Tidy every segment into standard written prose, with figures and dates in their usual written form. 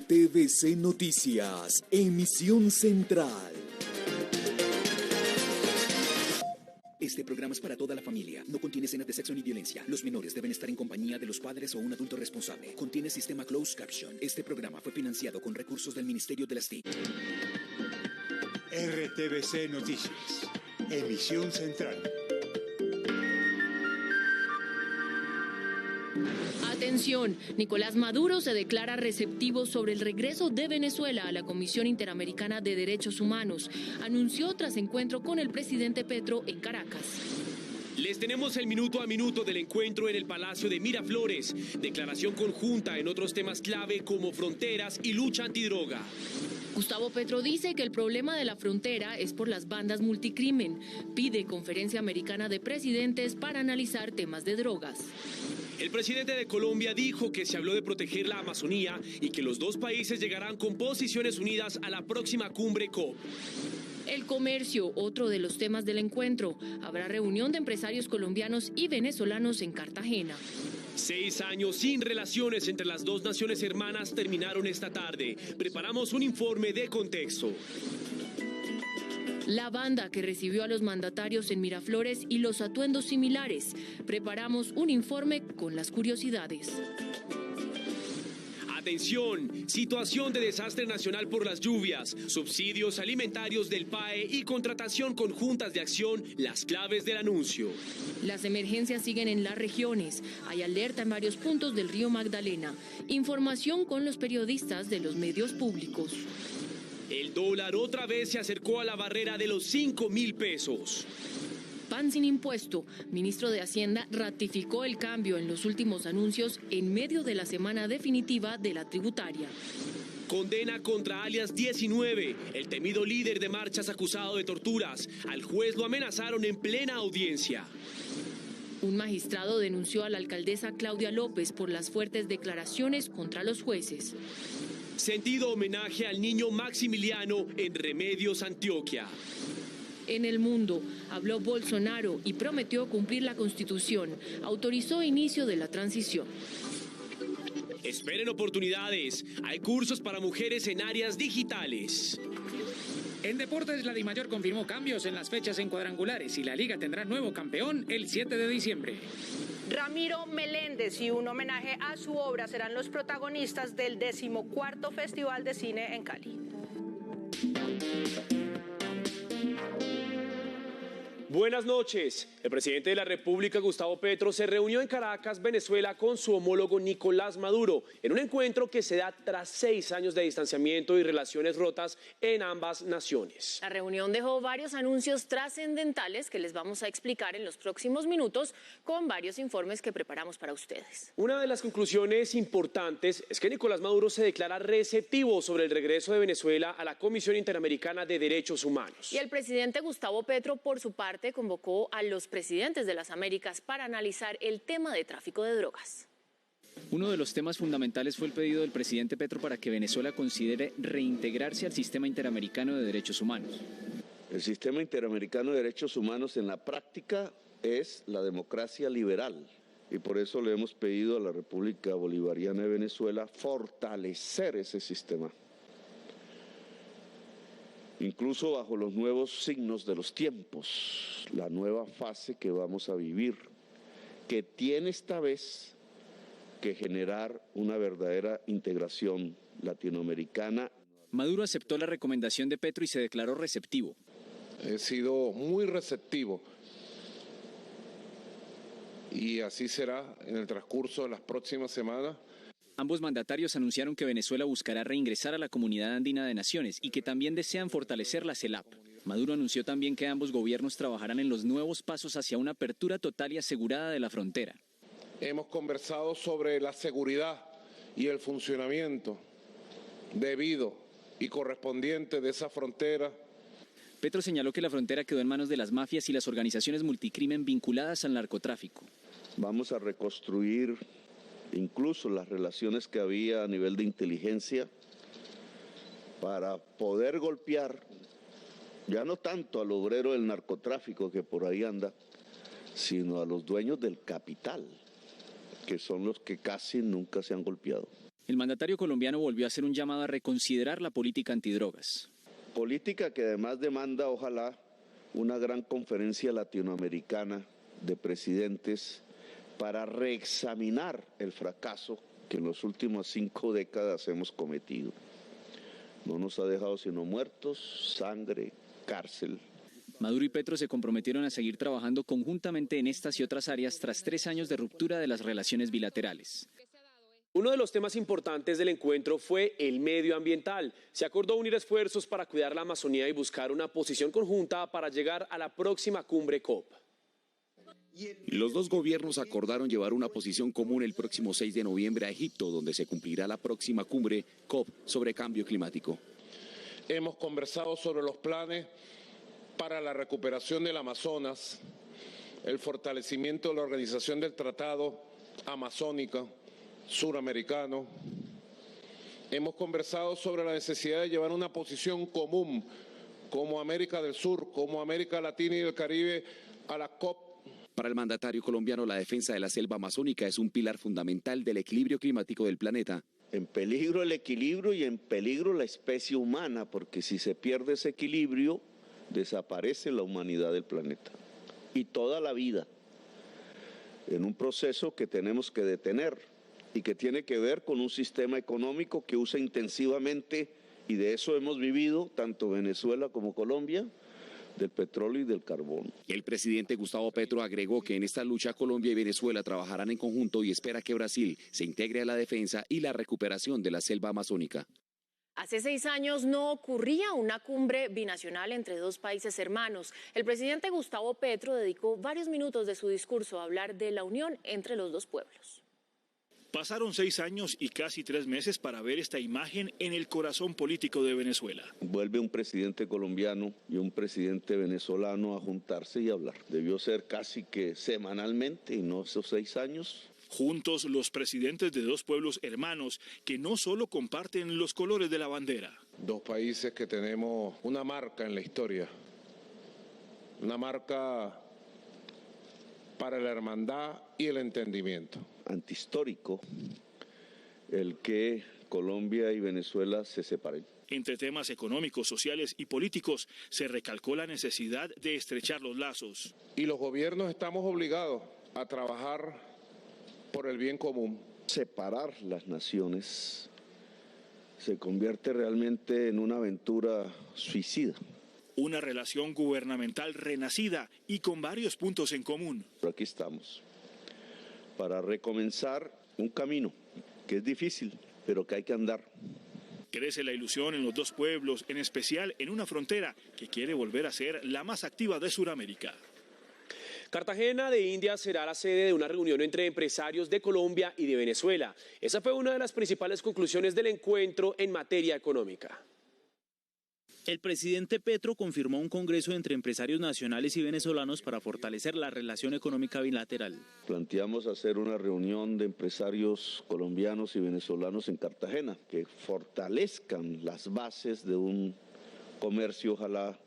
RTVC Noticias, emisión central. Este programa es para toda la familia. No contiene escenas de sexo ni violencia. Los menores deben estar en compañía de los padres o un adulto responsable. Contiene sistema closed caption. Este programa fue financiado con recursos del Ministerio de las TIC. RTVC Noticias, emisión central. Atención, Nicolás Maduro se declara receptivo sobre el regreso de Venezuela a la Comisión Interamericana de Derechos Humanos. Anunció tras encuentro con el presidente Petro en Caracas. Les tenemos el minuto a minuto del encuentro en el Palacio de Miraflores. Declaración conjunta en otros temas clave como fronteras y lucha antidroga. Gustavo Petro dice que el problema de la frontera es por las bandas multicrimen. Pide conferencia americana de presidentes para analizar temas de drogas. El presidente de Colombia dijo que se habló de proteger la Amazonía y que los dos países llegarán con posiciones unidas a la próxima cumbre COP. El comercio, otro de los temas del encuentro. Habrá reunión de empresarios colombianos y venezolanos en Cartagena. 6 años sin relaciones entre las dos naciones hermanas terminaron esta tarde. Preparamos un informe de contexto. La banda que recibió a los mandatarios en Miraflores y los atuendos similares. Preparamos un informe con las curiosidades. Atención, situación de desastre nacional por las lluvias, subsidios alimentarios del PAE y contratación conjuntas de acción, las claves del anuncio. Las emergencias siguen en las regiones. Hay alerta en varios puntos del río Magdalena. Información con los periodistas de los medios públicos. El dólar otra vez se acercó a la barrera de los 5.000 pesos. Pan sin impuesto. Ministro de Hacienda ratificó el cambio en los últimos anuncios en medio de la semana definitiva de la tributaria. Condena contra alias 19, el temido líder de marchas acusado de torturas. Al juez lo amenazaron en plena audiencia. Un magistrado denunció a la alcaldesa Claudia López por las fuertes declaraciones contra los jueces. Sentido homenaje al niño Maximiliano en Remedios, Antioquia. En el mundo, habló Bolsonaro y prometió cumplir la Constitución. Autorizó inicio de la transición. Esperen oportunidades. Hay cursos para mujeres en áreas digitales. En deportes, la DIMAYOR confirmó cambios en las fechas en cuadrangulares y la Liga tendrá nuevo campeón el 7 de diciembre. Ramiro Meléndez y un homenaje a su obra serán los protagonistas del 14º Festival de Cine en Cali. Buenas noches. El presidente de la República, Gustavo Petro, se reunió en Caracas, Venezuela, con su homólogo Nicolás Maduro, en un encuentro que se da tras 6 años de distanciamiento y relaciones rotas en ambas naciones. La reunión dejó varios anuncios trascendentales que les vamos a explicar en los próximos minutos con varios informes que preparamos para ustedes. Una de las conclusiones importantes es que Nicolás Maduro se declara receptivo sobre el regreso de Venezuela a la Comisión Interamericana de Derechos Humanos. Y el presidente Gustavo Petro, por su parte, convocó a los presidentes de las Américas para analizar el tema de tráfico de drogas. Uno de los temas fundamentales fue el pedido del presidente Petro para que Venezuela considere reintegrarse al sistema interamericano de derechos humanos. El sistema interamericano de derechos humanos en la práctica es la democracia liberal y por eso le hemos pedido a la República Bolivariana de Venezuela fortalecer ese sistema. Incluso bajo los nuevos signos de los tiempos, la nueva fase que vamos a vivir, que tiene esta vez que generar una verdadera integración latinoamericana. Maduro aceptó la recomendación de Petro y se declaró receptivo. He sido muy receptivo y así será en el transcurso de las próximas semanas. Ambos mandatarios anunciaron que Venezuela buscará reingresar a la Comunidad Andina de Naciones y que también desean fortalecer la CELAP. Maduro anunció también que ambos gobiernos trabajarán en los nuevos pasos hacia una apertura total y asegurada de la frontera. Hemos conversado sobre la seguridad y el funcionamiento debido y correspondiente de esa frontera. Petro señaló que la frontera quedó en manos de las mafias y las organizaciones multicrimen vinculadas al narcotráfico. Vamos a reconstruir incluso las relaciones que había a nivel de inteligencia para poder golpear ya no tanto al obrero del narcotráfico que por ahí anda, sino a los dueños del capital, que son los que casi nunca se han golpeado. El mandatario colombiano volvió a hacer un llamado a reconsiderar la política antidrogas. Política que además demanda, ojalá, una gran conferencia latinoamericana de presidentes para reexaminar el fracaso que en las últimas 5 décadas hemos cometido. No nos ha dejado sino muertos, sangre, cárcel. Maduro y Petro se comprometieron a seguir trabajando conjuntamente en estas y otras áreas tras 3 años de ruptura de las relaciones bilaterales. Uno de los temas importantes del encuentro fue el medio ambiental. Se acordó unir esfuerzos para cuidar la Amazonía y buscar una posición conjunta para llegar a la próxima cumbre COP. Los dos gobiernos acordaron llevar una posición común el próximo 6 de noviembre a Egipto, donde se cumplirá la próxima cumbre COP sobre cambio climático. Hemos conversado sobre los planes para la recuperación del Amazonas, el fortalecimiento de la Organización del Tratado Amazónico Suramericano. Hemos conversado sobre la necesidad de llevar una posición común como América del Sur, como América Latina y del Caribe a la COP. Para el mandatario colombiano, la defensa de la selva amazónica es un pilar fundamental del equilibrio climático del planeta. En peligro el equilibrio y en peligro la especie humana, porque si se pierde ese equilibrio, desaparece la humanidad del planeta y toda la vida, en un proceso que tenemos que detener y que tiene que ver con un sistema económico que usa intensivamente, y de eso hemos vivido tanto Venezuela como Colombia, del petróleo y del carbón. El presidente Gustavo Petro agregó que en esta lucha Colombia y Venezuela trabajarán en conjunto y espera que Brasil se integre a la defensa y la recuperación de la selva amazónica. Hace 6 años no ocurría una cumbre binacional entre 2 países hermanos. El presidente Gustavo Petro dedicó varios minutos de su discurso a hablar de la unión entre los 2 pueblos. Pasaron 6 años y casi 3 meses para ver esta imagen en el corazón político de Venezuela. Vuelve un presidente colombiano y un presidente venezolano a juntarse y hablar. Debió ser casi que semanalmente y no esos 6 años. Juntos los presidentes de 2 pueblos hermanos que no solo comparten los colores de la bandera. 2 países que tenemos una marca en la historia, una marca para la hermandad y el entendimiento. Antihistórico el que Colombia y Venezuela se separen. Entre temas económicos, sociales y políticos se recalcó la necesidad de estrechar los lazos. Y los gobiernos estamos obligados a trabajar por el bien común. Separar las naciones se convierte realmente en una aventura suicida. Una relación gubernamental renacida y con varios puntos en común. Pero aquí estamos para recomenzar un camino que es difícil, pero que hay que andar. Crece la ilusión en los 2 pueblos, en especial en una frontera que quiere volver a ser la más activa de Sudamérica. Cartagena de Indias será la sede de una reunión entre empresarios de Colombia y de Venezuela. Esa fue una de las principales conclusiones del encuentro en materia económica. El presidente Petro confirmó un congreso entre empresarios nacionales y venezolanos para fortalecer la relación económica bilateral. Planteamos hacer una reunión de empresarios colombianos y venezolanos en Cartagena, que fortalezcan las bases de un comercio, ojalá,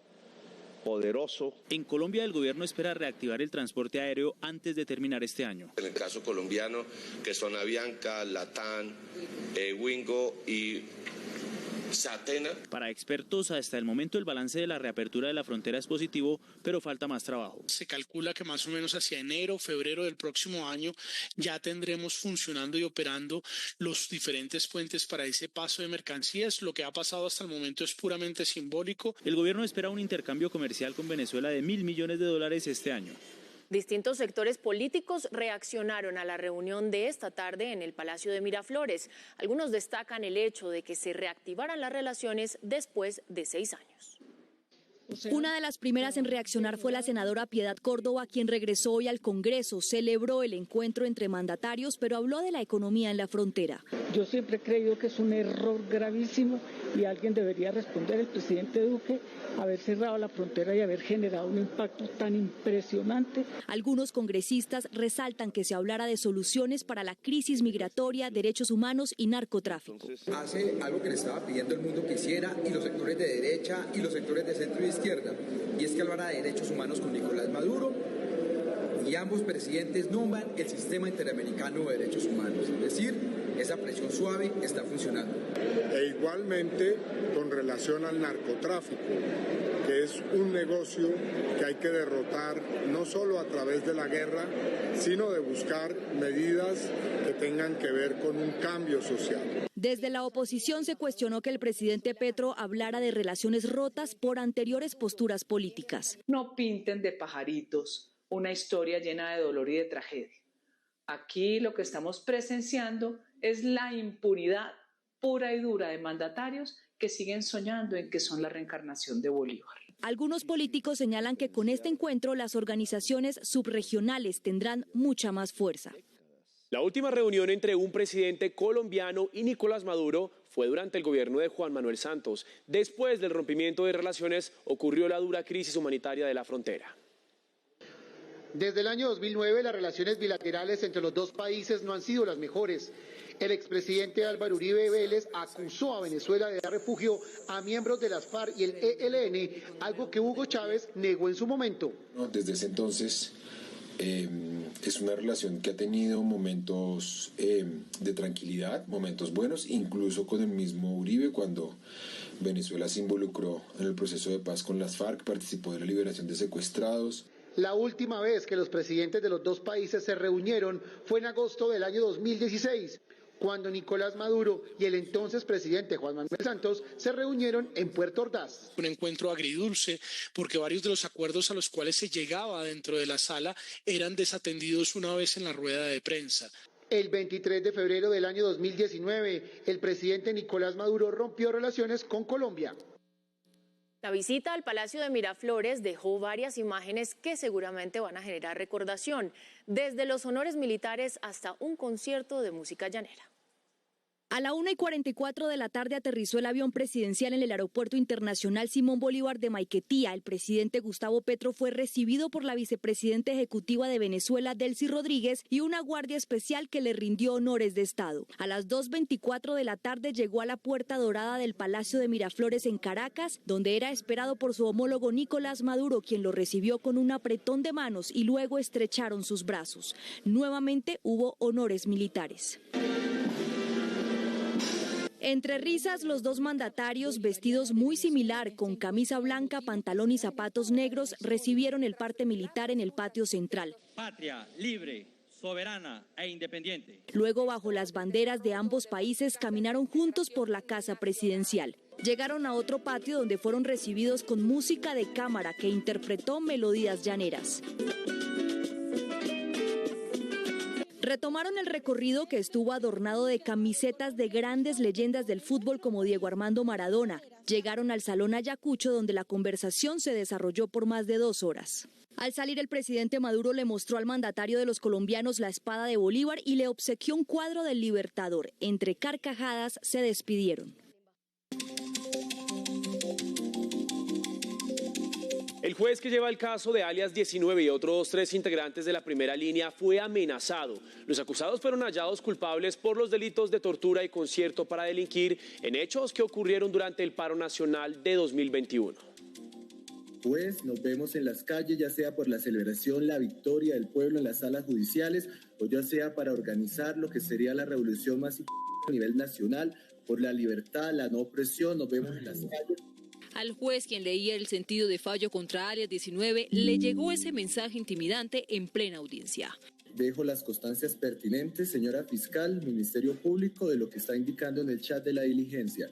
poderoso. En Colombia el gobierno espera reactivar el transporte aéreo antes de terminar este año. En el caso colombiano, que son Avianca, Latam, Wingo y Satena. Para expertos, hasta el momento el balance de la reapertura de la frontera es positivo, pero falta más trabajo. Se calcula que más o menos hacia enero, febrero del próximo año ya tendremos funcionando y operando los diferentes puentes para ese paso de mercancías. Lo que ha pasado hasta el momento es puramente simbólico. El gobierno espera un intercambio comercial con Venezuela de $1.000 millones este año. Distintos sectores políticos reaccionaron a la reunión de esta tarde en el Palacio de Miraflores. Algunos destacan el hecho de que se reactivaran las relaciones después de 6 años. Una de las primeras en reaccionar fue la senadora Piedad Córdoba, quien regresó hoy al Congreso, celebró el encuentro entre mandatarios, pero habló de la economía en la frontera. Yo siempre he creído que es un error gravísimo y alguien debería responder, el presidente Duque, haber cerrado la frontera y haber generado un impacto tan impresionante. Algunos congresistas resaltan que se hablara de soluciones para la crisis migratoria, derechos humanos y narcotráfico. Hace algo que le estaba pidiendo el mundo que hiciera, y los sectores de derecha y los sectores de centro y izquierda, y es que hablara de derechos humanos con Nicolás Maduro, y ambos presidentes nombran el sistema interamericano de derechos humanos, es decir, esa presión suave está funcionando. E igualmente con relación al narcotráfico, que es un negocio que hay que derrotar no solo a través de la guerra, sino de buscar medidas que tengan que ver con un cambio social. Desde la oposición se cuestionó que el presidente Petro hablara de relaciones rotas por anteriores posturas políticas. No pinten de pajaritos una historia llena de dolor y de tragedia. Aquí lo que estamos presenciando es la impunidad pura y dura de mandatarios que siguen soñando en que son la reencarnación de Bolívar. Algunos políticos señalan que con este encuentro las organizaciones subregionales tendrán mucha más fuerza. La última reunión entre un presidente colombiano y Nicolás Maduro fue durante el gobierno de Juan Manuel Santos. Después del rompimiento de relaciones ocurrió la dura crisis humanitaria de la frontera. Desde el año 2009 las relaciones bilaterales entre los dos países no han sido las mejores. El expresidente Álvaro Uribe Vélez acusó a Venezuela de dar refugio a miembros de las FARC y el ELN, algo que Hugo Chávez negó en su momento. Desde ese entonces es una relación que ha tenido momentos de tranquilidad, momentos buenos, incluso con el mismo Uribe cuando Venezuela se involucró en el proceso de paz con las FARC, participó de la liberación de secuestrados. La última vez que los presidentes de los dos países se reunieron fue en agosto del año 2016, cuando Nicolás Maduro y el entonces presidente Juan Manuel Santos se reunieron en Puerto Ordaz. Un encuentro agridulce porque varios de los acuerdos a los cuales se llegaba dentro de la sala eran desatendidos una vez en la rueda de prensa. El 23 de febrero del año 2019, el presidente Nicolás Maduro rompió relaciones con Colombia. La visita al Palacio de Miraflores dejó varias imágenes que seguramente van a generar recordación, desde los honores militares hasta un concierto de música llanera. A la 1:44 de la tarde aterrizó el avión presidencial en el Aeropuerto Internacional Simón Bolívar de Maiquetía. El presidente Gustavo Petro fue recibido por la vicepresidenta ejecutiva de Venezuela, Delcy Rodríguez, y una guardia especial que le rindió honores de Estado. A las 2:24 de la tarde llegó a la Puerta Dorada del Palacio de Miraflores en Caracas, donde era esperado por su homólogo Nicolás Maduro, quien lo recibió con un apretón de manos y luego estrecharon sus brazos. Nuevamente hubo honores militares. Entre risas, los dos mandatarios, vestidos muy similar, con camisa blanca, pantalón y zapatos negros, recibieron el parte militar en el patio central. Patria libre, soberana e independiente. Luego, bajo las banderas de ambos países, caminaron juntos por la casa presidencial. Llegaron a otro patio donde fueron recibidos con música de cámara que interpretó melodías llaneras. Retomaron el recorrido que estuvo adornado de camisetas de grandes leyendas del fútbol como Diego Armando Maradona. Llegaron al Salón Ayacucho, donde la conversación se desarrolló por más de 2 horas. Al salir, el presidente Maduro le mostró al mandatario de los colombianos la espada de Bolívar y le obsequió un cuadro del Libertador. Entre carcajadas se despidieron. El juez que lleva el caso de alias 19 y otros 3 integrantes de la primera línea fue amenazado. Los acusados fueron hallados culpables por los delitos de tortura y concierto para delinquir en hechos que ocurrieron durante el paro nacional de 2021. Pues nos vemos en las calles, ya sea por la celebración, la victoria del pueblo en las salas judiciales, o ya sea para organizar lo que sería la revolución más importante a nivel nacional, por la libertad, la no opresión, nos vemos en las calles. Al juez, quien leía el sentido de fallo contra alias 19, le llegó ese mensaje intimidante en plena audiencia. Dejo las constancias pertinentes, señora fiscal, Ministerio Público, de lo que está indicando en el chat de la diligencia.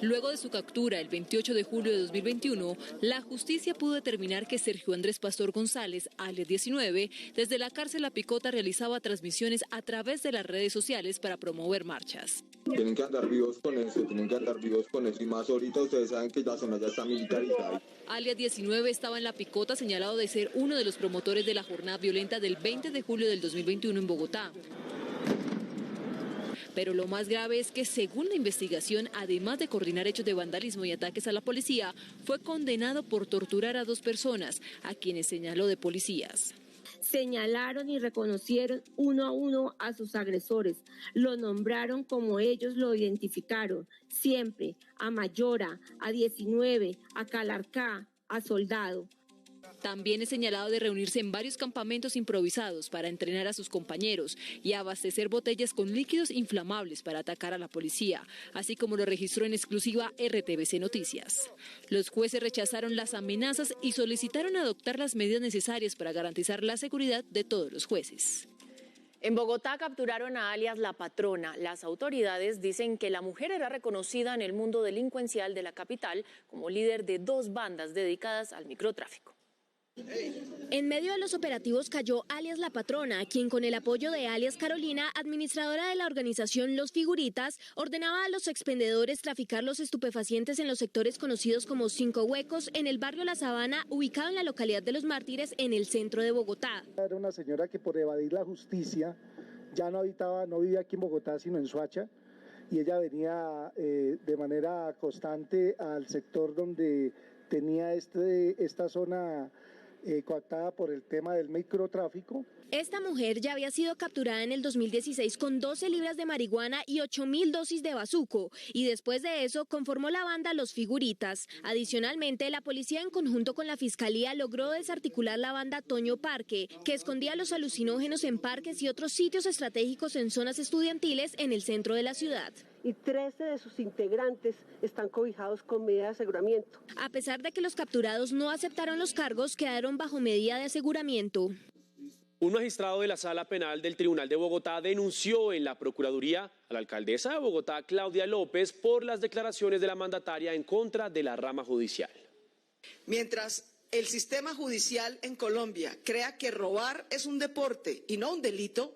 Luego de su captura el 28 de julio de 2021, la justicia pudo determinar que Sergio Andrés Pastor González, alias 19, desde la cárcel La Picota realizaba transmisiones a través de las redes sociales para promover marchas. Tienen que andar vivos con eso, y más ahorita ustedes saben que la zona ya está militarizada. Alias 19 estaba en La Picota, señalado de ser uno de los promotores de la jornada violenta del 20 de julio del 2021 en Bogotá. Pero lo más grave es que, según la investigación, además de coordinar hechos de vandalismo y ataques a la policía, fue condenado por torturar a 2 personas, a quienes señaló de policías. Señalaron y reconocieron uno a uno a sus agresores, lo nombraron como ellos lo identificaron, siempre a Mayora, a 19, a Calarcá, a Soldado. También es señalado de reunirse en varios campamentos improvisados para entrenar a sus compañeros y abastecer botellas con líquidos inflamables para atacar a la policía, así como lo registró en exclusiva RTBC Noticias. Los jueces rechazaron las amenazas y solicitaron adoptar las medidas necesarias para garantizar la seguridad de todos los jueces. En Bogotá capturaron a alias La Patrona. Las autoridades dicen que la mujer era reconocida en el mundo delincuencial de la capital como líder de 2 bandas dedicadas al microtráfico. En medio de los operativos cayó alias La Patrona, quien con el apoyo de alias Carolina, administradora de la organización Los Figuritas, ordenaba a los expendedores traficar los estupefacientes en los sectores conocidos como Cinco Huecos, en el barrio La Sabana, ubicado en la localidad de Los Mártires, en el centro de Bogotá. Era una señora que por evadir la justicia ya no vivía aquí en Bogotá, sino en Soacha, y ella venía de manera constante al sector donde tenía esta zona coactada por el tema del microtráfico. Esta mujer ya había sido capturada en el 2016 con 12 libras de marihuana y 8.000 dosis de bazuco, y después de eso conformó la banda Los Figuritas. Adicionalmente, la policía en conjunto con la fiscalía logró desarticular la banda Toño Parque, que escondía los alucinógenos en parques y otros sitios estratégicos en zonas estudiantiles en el centro de la ciudad. Y 13 de sus integrantes están cobijados con medida de aseguramiento. A pesar de que los capturados no aceptaron los cargos, quedaron bajo medida de aseguramiento. Un magistrado de la Sala Penal del Tribunal de Bogotá denunció en la Procuraduría a la alcaldesa de Bogotá, Claudia López, por las declaraciones de la mandataria en contra de la rama judicial. Mientras el sistema judicial en Colombia crea que robar es un deporte y no un delito,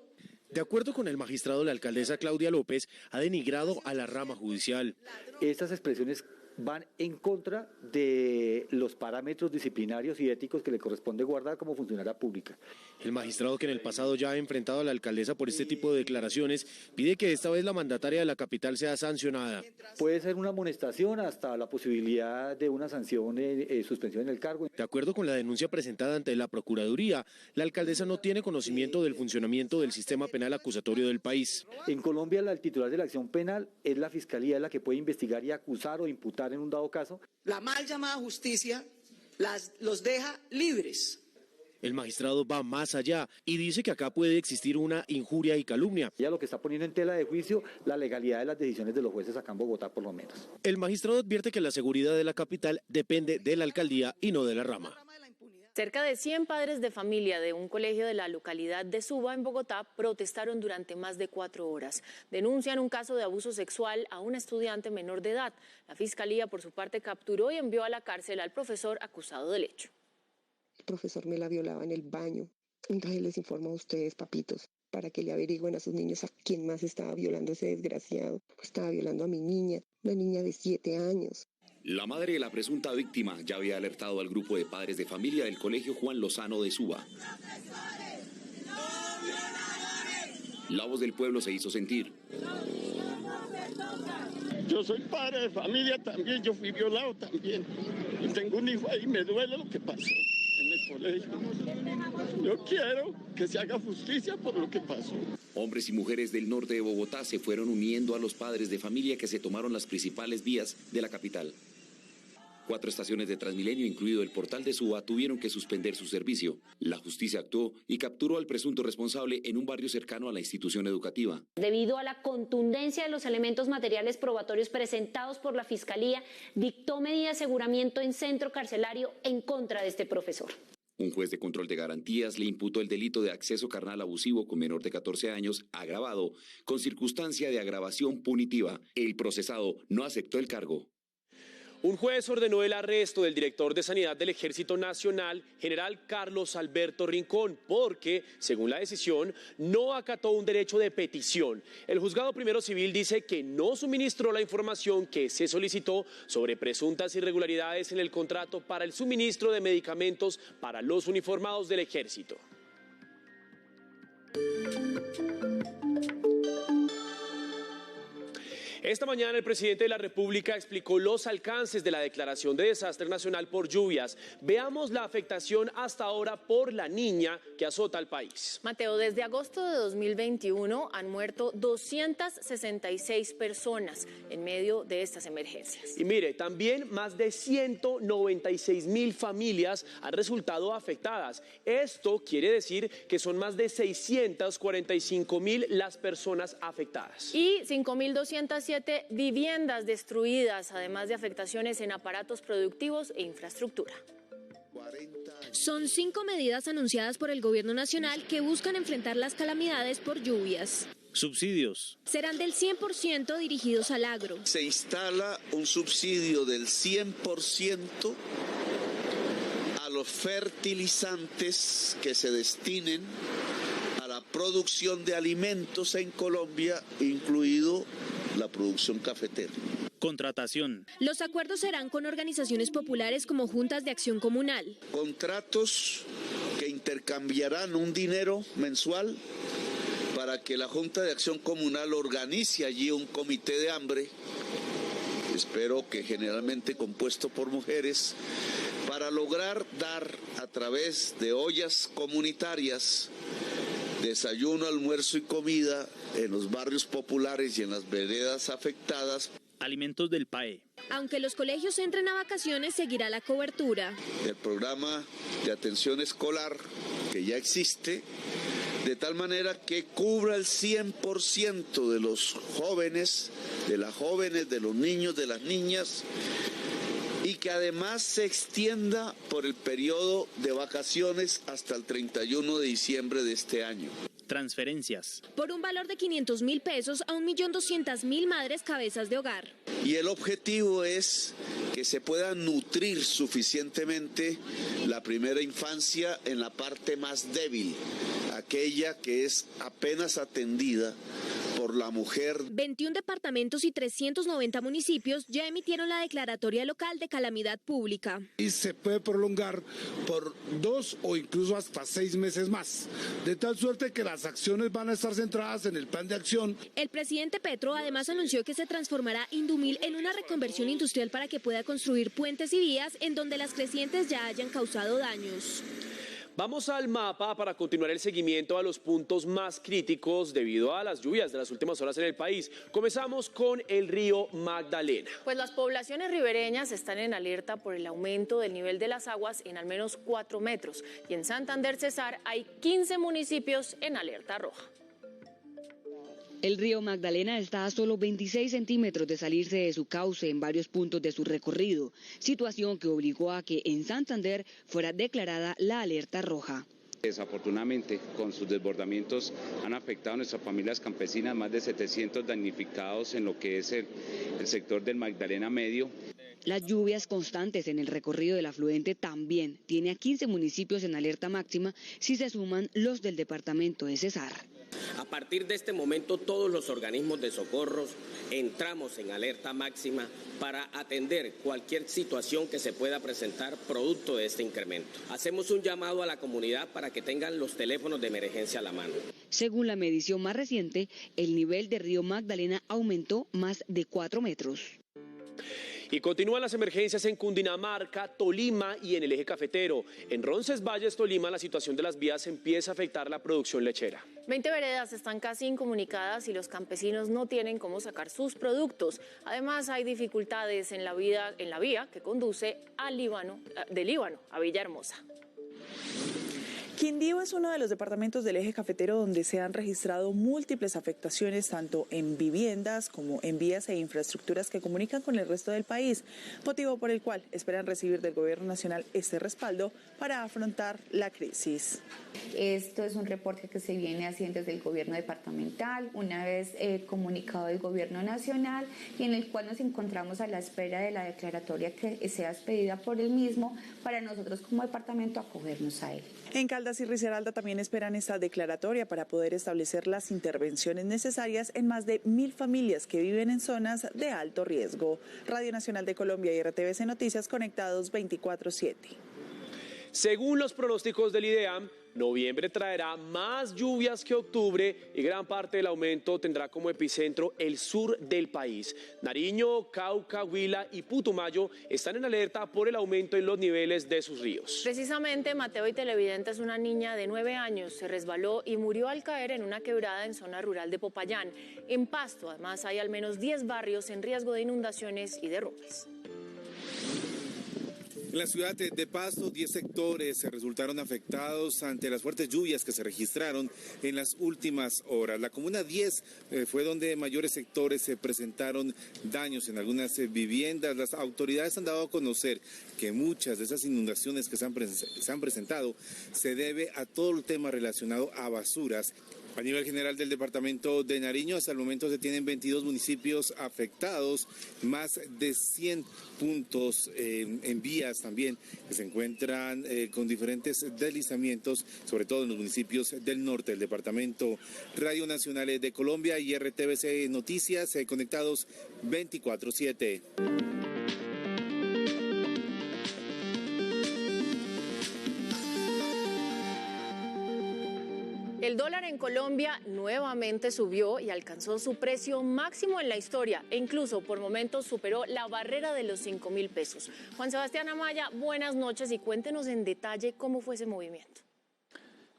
de acuerdo con el magistrado, la alcaldesa Claudia López ha denigrado a la rama judicial. Estas expresiones van en contra de los parámetros disciplinarios y éticos que le corresponde guardar como funcionaria pública. El magistrado, que en el pasado ya ha enfrentado a la alcaldesa por este tipo de declaraciones, pide que esta vez la mandataria de la capital sea sancionada. Puede ser una amonestación hasta la posibilidad de una sanción de suspensión en el cargo. De acuerdo con la denuncia presentada ante la Procuraduría, la alcaldesa no tiene conocimiento del funcionamiento del sistema penal acusatorio del país. En Colombia, el titular de la acción penal es la fiscalía, la que puede investigar y acusar o imputar en un dado caso. La mal llamada justicia los deja libres. El magistrado va más allá y dice que acá puede existir una injuria y calumnia. Ya lo que está poniendo en tela de juicio la legalidad de las decisiones de los jueces acá en Bogotá, por lo menos. El magistrado advierte que la seguridad de la capital depende de la alcaldía y no de la rama. Cerca de 100 padres de familia de un colegio de la localidad de Suba, en Bogotá, protestaron durante más de 4 horas. Denuncian un caso de abuso sexual a una estudiante menor de edad. La fiscalía, por su parte, capturó y envió a la cárcel al profesor acusado del hecho. El profesor me la violaba en el baño. Entonces les informo a ustedes, papitos, para que le averigüen a sus niños a quién más estaba violando ese desgraciado. Pues estaba violando a mi niña, una niña de 7 años. La madre de la presunta víctima ya había alertado al grupo de padres de familia del Colegio Juan Lozano de Suba. La voz del pueblo se hizo sentir. Yo soy padre de familia también, yo fui violado también. Y tengo un hijo ahí, me duele lo que pasó en el colegio. Yo quiero que se haga justicia por lo que pasó. Hombres y mujeres del norte de Bogotá se fueron uniendo a los padres de familia que se tomaron las principales vías de la capital. 4 estaciones de Transmilenio, incluido el Portal de Suba, tuvieron que suspender su servicio. La justicia actuó y capturó al presunto responsable en un barrio cercano a la institución educativa. Debido a la contundencia de los elementos materiales probatorios presentados por la Fiscalía, dictó medida de aseguramiento en centro carcelario en contra de este profesor. Un juez de control de garantías le imputó el delito de acceso carnal abusivo con menor de 14 años, agravado, con circunstancia de agravación punitiva. El procesado no aceptó el cargo. Un juez ordenó el arresto del director de Sanidad del Ejército Nacional, general Carlos Alberto Rincón, porque, según la decisión, no acató un derecho de petición. El juzgado primero civil dice que no suministró la información que se solicitó sobre presuntas irregularidades en el contrato para el suministro de medicamentos para los uniformados del Ejército. Esta mañana el presidente de la República explicó los alcances de la declaración de desastre nacional por lluvias. Veamos la afectación hasta ahora por la Niña que azota al país. Mateo, desde agosto de 2021 han muerto 266 personas en medio de estas emergencias. Y mire, también más de 196.000 familias han resultado afectadas. Esto quiere decir que son más de 645.000 las personas afectadas. Y 5.207 viviendas destruidas, además de afectaciones en aparatos productivos e infraestructura. Son 5 medidas anunciadas por el Gobierno Nacional que buscan enfrentar las calamidades por lluvias. Subsidios. Serán del 100% dirigidos al agro. Se instala un subsidio del 100% a los fertilizantes que se destinen a la producción de alimentos en Colombia, incluido la producción cafetera. Contratación. Los acuerdos serán con organizaciones populares como juntas de acción comunal. Contratos que intercambiarán un dinero mensual para que la Junta de Acción Comunal organice allí un comité de hambre, espero que generalmente compuesto por mujeres, para lograr dar a través de ollas comunitarias desayuno, almuerzo y comida en los barrios populares y en las veredas afectadas. Alimentos del PAE. Aunque los colegios entren a vacaciones, seguirá la cobertura. El programa de atención escolar que ya existe, de tal manera que cubra el 100% de los jóvenes, de las jóvenes, de los niños, de las niñas, y que además se extienda por el periodo de vacaciones hasta el 31 de diciembre de este año. Transferencias. Por un valor de 500.000 pesos a 1.200.000 madres cabezas de hogar. Y el objetivo es que se pueda nutrir suficientemente la primera infancia en la parte más débil, aquella que es apenas atendida por la mujer. 21 departamentos y 390 municipios ya emitieron la declaratoria local de calamidad pública. Y se puede prolongar por 2 o incluso hasta 6 meses más, de tal suerte que las acciones van a estar centradas en el plan de acción. El presidente Petro además anunció que se transformará Indumil en una reconversión industrial para que pueda construir puentes y vías en donde las crecientes ya hayan causado daños. Vamos al mapa para continuar el seguimiento a los puntos más críticos debido a las lluvias de las últimas horas en el país. Comenzamos con el río Magdalena. Pues las poblaciones ribereñas están en alerta por el aumento del nivel de las aguas en al menos 4 metros. Y en Santander, Cesar, hay 15 municipios en alerta roja. El río Magdalena está a solo 26 centímetros de salirse de su cauce en varios puntos de su recorrido, situación que obligó a que en Santander fuera declarada la alerta roja. Desafortunadamente, con sus desbordamientos han afectado a nuestras familias campesinas, más de 700 damnificados en lo que es el sector del Magdalena Medio. Las lluvias constantes en el recorrido del afluente también tiene a 15 municipios en alerta máxima si se suman los del departamento de Cesar. A partir de este momento, todos los organismos de socorros entramos en alerta máxima para atender cualquier situación que se pueda presentar producto de este incremento. Hacemos un llamado a la comunidad para que tengan los teléfonos de emergencia a la mano. Según la medición más reciente, el nivel del río Magdalena aumentó más de 4 metros. Y continúan las emergencias en Cundinamarca, Tolima y en el eje cafetero. En Roncesvalles, Tolima, la situación de las vías empieza a afectar la producción lechera. 20 veredas están casi incomunicadas y los campesinos no tienen cómo sacar sus productos. Además, hay dificultades en la vía que conduce de Líbano a Villahermosa. Quindío es uno de los departamentos del eje cafetero donde se han registrado múltiples afectaciones tanto en viviendas como en vías e infraestructuras que comunican con el resto del país, motivo por el cual esperan recibir del gobierno nacional este respaldo para afrontar la crisis. Esto es un reporte que se viene haciendo desde el gobierno departamental, una vez comunicado el gobierno nacional y en el cual nos encontramos a la espera de la declaratoria que sea expedida por el mismo para nosotros como departamento acogernos a él. En Caldas y Risaralda también esperan esta declaratoria para poder establecer las intervenciones necesarias en más de 1.000 familias que viven en zonas de alto riesgo. Radio Nacional de Colombia y RTVC Noticias conectados 24/7. Según los pronósticos del IDEAM, Noviembre traerá más lluvias que octubre y gran parte del aumento tendrá como epicentro el sur del país. Nariño, Cauca, Huila y Putumayo están en alerta por el aumento en los niveles de sus ríos. Precisamente, Mateo y televidentes, una niña de 9 años se resbaló y murió al caer en una quebrada en zona rural de Popayán. En Pasto, además, hay al menos 10 barrios en riesgo de inundaciones y derrumbes. En la ciudad de Pasto, 10 sectores resultaron afectados ante las fuertes lluvias que se registraron en las últimas horas. La comuna 10 fue donde mayores sectores se presentaron daños en algunas viviendas. Las autoridades han dado a conocer que muchas de esas inundaciones que se han presentado se debe a todo el tema relacionado a basuras. A nivel general del departamento de Nariño, hasta el momento se tienen 22 municipios afectados, más de 100 puntos en vías también que se encuentran con diferentes deslizamientos, sobre todo en los municipios del norte del departamento. Radio Nacional de Colombia y RTBC Noticias, conectados 24/7. El dólar en Colombia nuevamente subió y alcanzó su precio máximo en la historia e incluso por momentos superó la barrera de los 5.000 pesos. Juan Sebastián Amaya, buenas noches y cuéntenos en detalle cómo fue ese movimiento.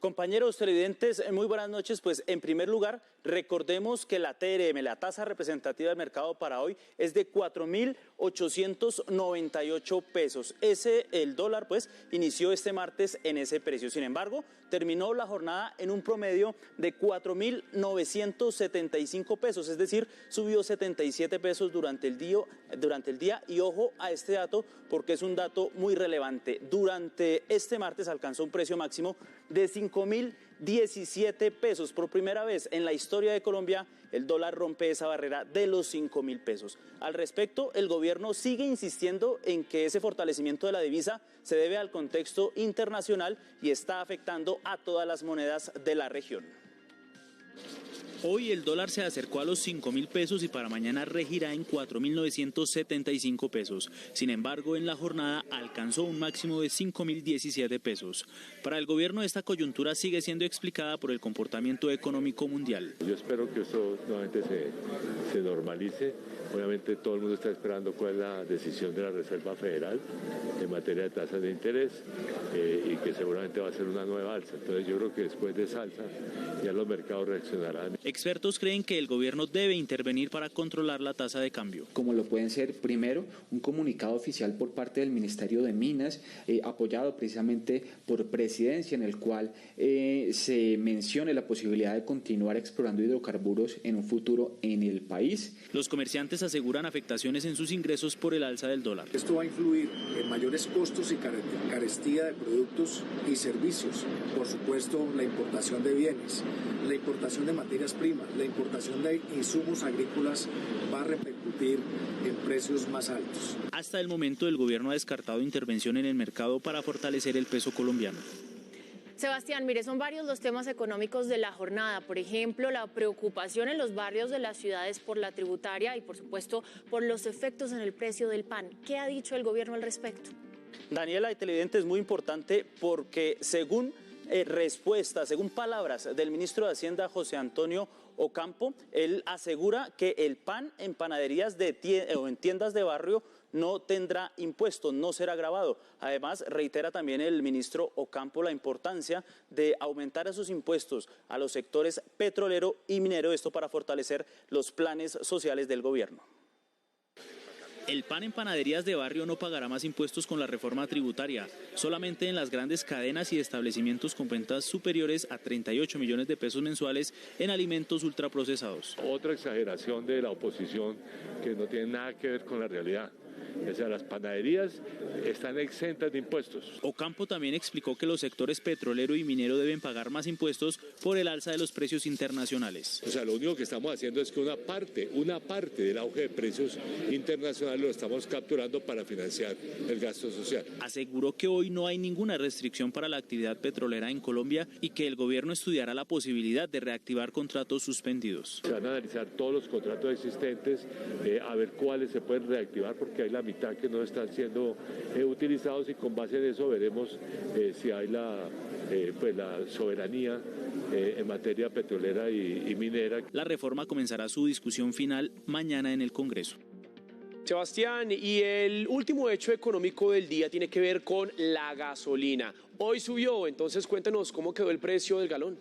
Compañeros televidentes, muy buenas noches. Pues en primer lugar, recordemos que la TRM, la tasa representativa del mercado para hoy, es de 4.898 pesos. El dólar pues inició este martes en ese precio. Sin embargo, terminó la jornada en un promedio de 4.975 pesos, es decir, subió 77 pesos durante el día. Y ojo a este dato porque es un dato muy relevante. Durante este martes alcanzó un precio máximo de 5.017 pesos. Por primera vez en la historia de Colombia, el dólar rompe esa barrera de los 5.000 pesos. Al respecto, el gobierno sigue insistiendo en que ese fortalecimiento de la divisa se debe al contexto internacional y está afectando a todas las monedas de la región. Hoy el dólar se acercó a los 5.000 pesos y para mañana regirá en 4.975 pesos. Sin embargo, en la jornada alcanzó un máximo de 5.017 pesos. Para el gobierno, esta coyuntura sigue siendo explicada por el comportamiento económico mundial. Yo espero que esto nuevamente se normalice. Obviamente todo el mundo está esperando cuál es la decisión de la Reserva Federal en materia de tasas de interés y que seguramente va a ser una nueva alza. Entonces yo creo que después de esa alza ya los mercados reaccionarán. Expertos creen que el gobierno debe intervenir para controlar la tasa de cambio. Como lo pueden ser, primero, un comunicado oficial por parte del Ministerio de Minas, apoyado precisamente por Presidencia, en el cual se mencione la posibilidad de continuar explorando hidrocarburos en un futuro en el país. Los comerciantes aseguran afectaciones en sus ingresos por el alza del dólar. Esto va a influir en mayores costos y carestía de productos y servicios. Por supuesto, la importación de bienes, la importación de materias primas, la importación de insumos agrícolas va a repercutir en precios más altos. Hasta el momento, el gobierno ha descartado intervención en el mercado para fortalecer el peso colombiano. Sebastián, mire, son varios los temas económicos de la jornada. Por ejemplo, la preocupación en los barrios de las ciudades por la tributaria y, por supuesto, por los efectos en el precio del pan. ¿Qué ha dicho el gobierno al respecto? Daniela y televidente, es muy importante porque según según palabras del ministro de Hacienda, José Antonio Ocampo, él asegura que el pan en panaderías o en tiendas de barrio no tendrá impuesto, no será gravado. Además, reitera también el ministro Ocampo la importancia de aumentar esos impuestos a los sectores petrolero y minero, esto para fortalecer los planes sociales del gobierno. El pan en panaderías de barrio no pagará más impuestos con la reforma tributaria, solamente en las grandes cadenas y establecimientos con ventas superiores a 38 millones de pesos mensuales en alimentos ultraprocesados. Otra exageración de la oposición que no tiene nada que ver con la realidad. O sea, las panaderías están exentas de impuestos. Ocampo también explicó que los sectores petrolero y minero deben pagar más impuestos por el alza de los precios internacionales. O sea, lo único que estamos haciendo es que una parte del auge de precios internacionales lo estamos capturando para financiar el gasto social. Aseguró que hoy no hay ninguna restricción para la actividad petrolera en Colombia y que el gobierno estudiará la posibilidad de reactivar contratos suspendidos. Se van a analizar todos los contratos existentes, a ver cuáles se pueden reactivar porque hay la la mitad que no están siendo utilizados, y con base en eso veremos si hay la soberanía en materia petrolera y minera. La reforma comenzará su discusión final mañana en el Congreso. Sebastián, y el último hecho económico del día tiene que ver con la gasolina. Hoy subió, entonces cuéntanos cómo quedó el precio del galón.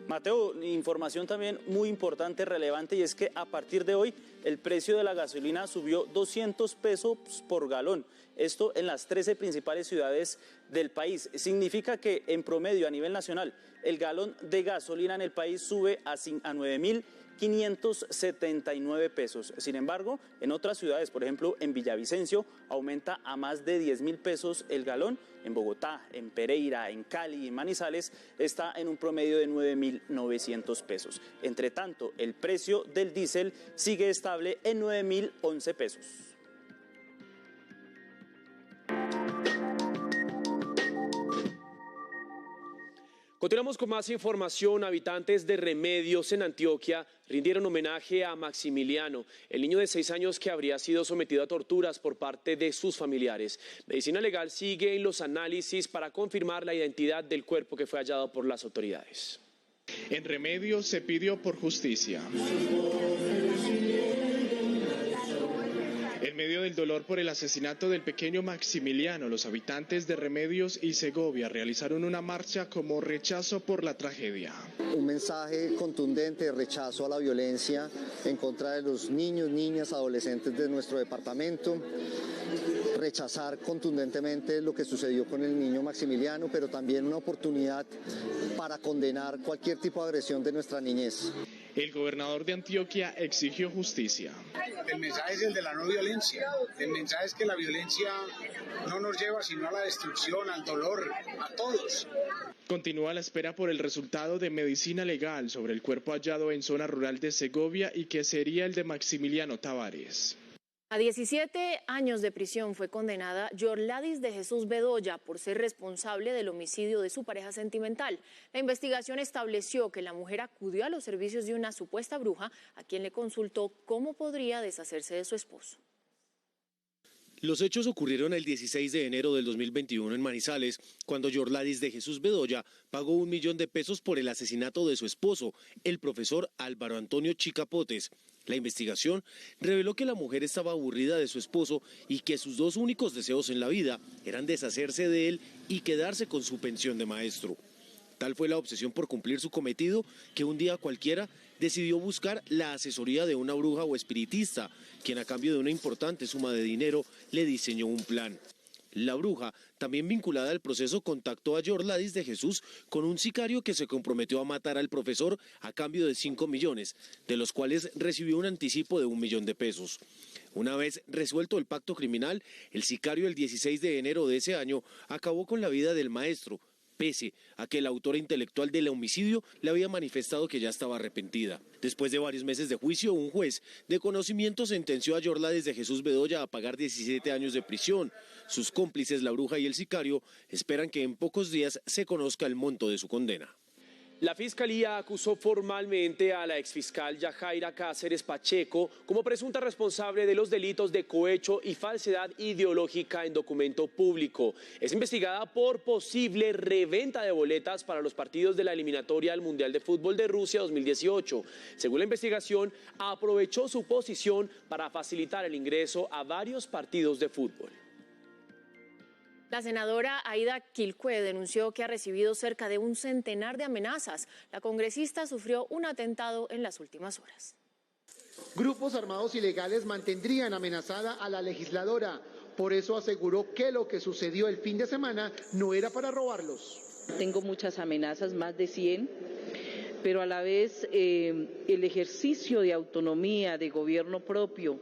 Mateo, información también muy importante, relevante, y es que a partir de hoy el precio de la gasolina subió 200 pesos por galón. Esto en las 13 principales ciudades del país. Significa que en promedio a nivel nacional el galón de gasolina en el país sube a 9.579 pesos. Sin embargo, en otras ciudades, por ejemplo en Villavicencio, aumenta a más de 10.000 pesos el galón. En Bogotá, en Pereira, en Cali, en Manizales, está en un promedio de 9.900 pesos. Entre tanto, el precio del diésel sigue estable en 9.011 pesos. Continuamos con más información. Habitantes de Remedios en Antioquia rindieron homenaje a Maximiliano, el niño de 6 años que habría sido sometido a torturas por parte de sus familiares. Medicina Legal sigue en los análisis para confirmar la identidad del cuerpo que fue hallado por las autoridades. En Remedios se pidió por justicia. En medio del dolor por el asesinato del pequeño Maximiliano, los habitantes de Remedios y Segovia realizaron una marcha como rechazo por la tragedia. Un mensaje contundente de rechazo a la violencia en contra de los niños, niñas, adolescentes de nuestro departamento. Rechazar contundentemente lo que sucedió con el niño Maximiliano, pero también una oportunidad para condenar cualquier tipo de agresión de nuestra niñez. El gobernador de Antioquia exigió justicia. El mensaje es el de la no violencia. El mensaje es que la violencia no nos lleva sino a la destrucción, al dolor, a todos. Continúa la espera por el resultado de medicina legal sobre el cuerpo hallado en zona rural de Segovia y que sería el de Maximiliano Tavares. A 17 años de prisión fue condenada Yorladis de Jesús Bedoya por ser responsable del homicidio de su pareja sentimental. La investigación estableció que la mujer acudió a los servicios de una supuesta bruja a quien le consultó cómo podría deshacerse de su esposo. Los hechos ocurrieron el 16 de enero del 2021 en Manizales, cuando Yorladis de Jesús Bedoya pagó $1 millón por el asesinato de su esposo, el profesor Álvaro Antonio Chicapotes. La investigación reveló que la mujer estaba aburrida de su esposo y que sus 2 únicos deseos en la vida eran deshacerse de él y quedarse con su pensión de maestro. Tal fue la obsesión por cumplir su cometido que un día cualquiera decidió buscar la asesoría de una bruja o espiritista, quien a cambio de una importante suma de dinero le diseñó un plan. La bruja, también vinculada al proceso, contactó a Yorladis de Jesús con un sicario que se comprometió a matar al profesor a cambio de 5 millones, de los cuales recibió un anticipo de $1 millón. Una vez resuelto el pacto criminal, el sicario el 16 de enero de ese año acabó con la vida del maestro, pese a que el autor intelectual del homicidio le había manifestado que ya estaba arrepentida. Después de varios meses de juicio, un juez de conocimiento sentenció a Yorladis de Jesús Bedoya a pagar 17 años de prisión. Sus cómplices, la bruja y el sicario, esperan que en pocos días se conozca el monto de su condena. La Fiscalía acusó formalmente a la exfiscal Yajaira Cáceres Pacheco como presunta responsable de los delitos de cohecho y falsedad ideológica en documento público. Es investigada por posible reventa de boletas para los partidos de la eliminatoria al Mundial de Fútbol de Rusia 2018. Según la investigación, aprovechó su posición para facilitar el ingreso a varios partidos de fútbol. La senadora Aida Quilcue denunció que ha recibido cerca de un centenar de amenazas. La congresista sufrió un atentado en las últimas horas. Grupos armados ilegales mantendrían amenazada a la legisladora. Por eso aseguró que lo que sucedió el fin de semana no era para robarlos. Tengo muchas amenazas, más de 100, pero a la vez el ejercicio de autonomía, de gobierno propio,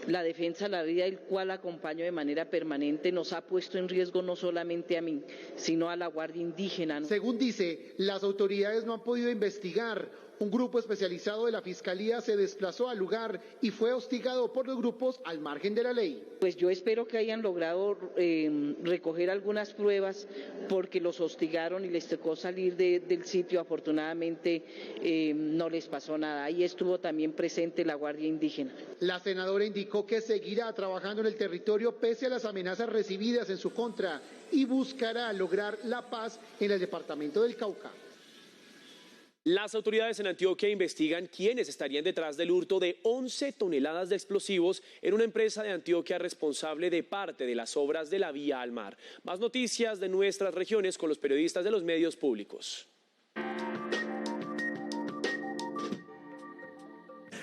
la defensa de la vida, el cual acompaño de manera permanente, nos ha puesto en riesgo no solamente a mí, sino a la Guardia Indígena. Según dice, las autoridades no han podido investigar Un grupo especializado de la Fiscalía se desplazó al lugar y fue hostigado por los grupos al margen de la ley. Pues yo espero que hayan logrado recoger algunas pruebas porque los hostigaron y les tocó salir del sitio. Afortunadamente no les pasó nada. Ahí estuvo también presente la Guardia Indígena. La senadora indicó que seguirá trabajando en el territorio pese a las amenazas recibidas en su contra y buscará lograr la paz en el departamento del Cauca. Las autoridades en Antioquia investigan quiénes estarían detrás del hurto de 11 toneladas de explosivos en una empresa de Antioquia responsable de parte de las obras de la vía al mar. Más noticias de nuestras regiones con los periodistas de los medios públicos.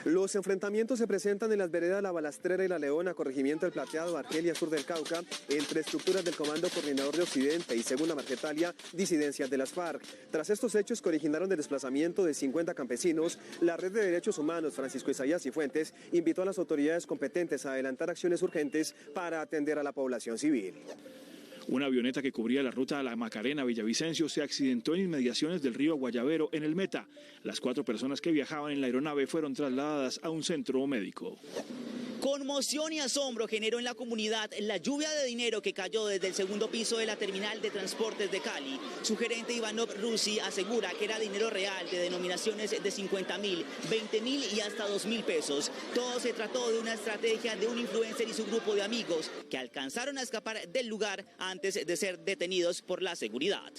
Los enfrentamientos se presentan en las veredas La Balastrera y La Leona, corregimiento del Plateado, Argelia, sur del Cauca, entre estructuras del Comando Coordinador de Occidente y, según la Marquetalia, disidencias de las FARC. Tras estos hechos que originaron el desplazamiento de 50 campesinos, la Red de Derechos Humanos Francisco Isaías Cifuentes invitó a las autoridades competentes a adelantar acciones urgentes para atender a la población civil. Una avioneta que cubría la ruta a La Macarena, Villavicencio, se accidentó en inmediaciones del río Guayabero, en el Meta. Las 4 personas que viajaban en la aeronave fueron trasladadas a un centro médico. Conmoción y asombro generó en la comunidad la lluvia de dinero que cayó desde el segundo piso de la terminal de transportes de Cali. Su gerente Ivanov Rusi asegura que era dinero real de denominaciones de 50.000, 20.000 y hasta 2.000 pesos. Todo se trató de una estrategia de un influencer y su grupo de amigos que alcanzaron a escapar del lugar antes de ser detenidos por la seguridad.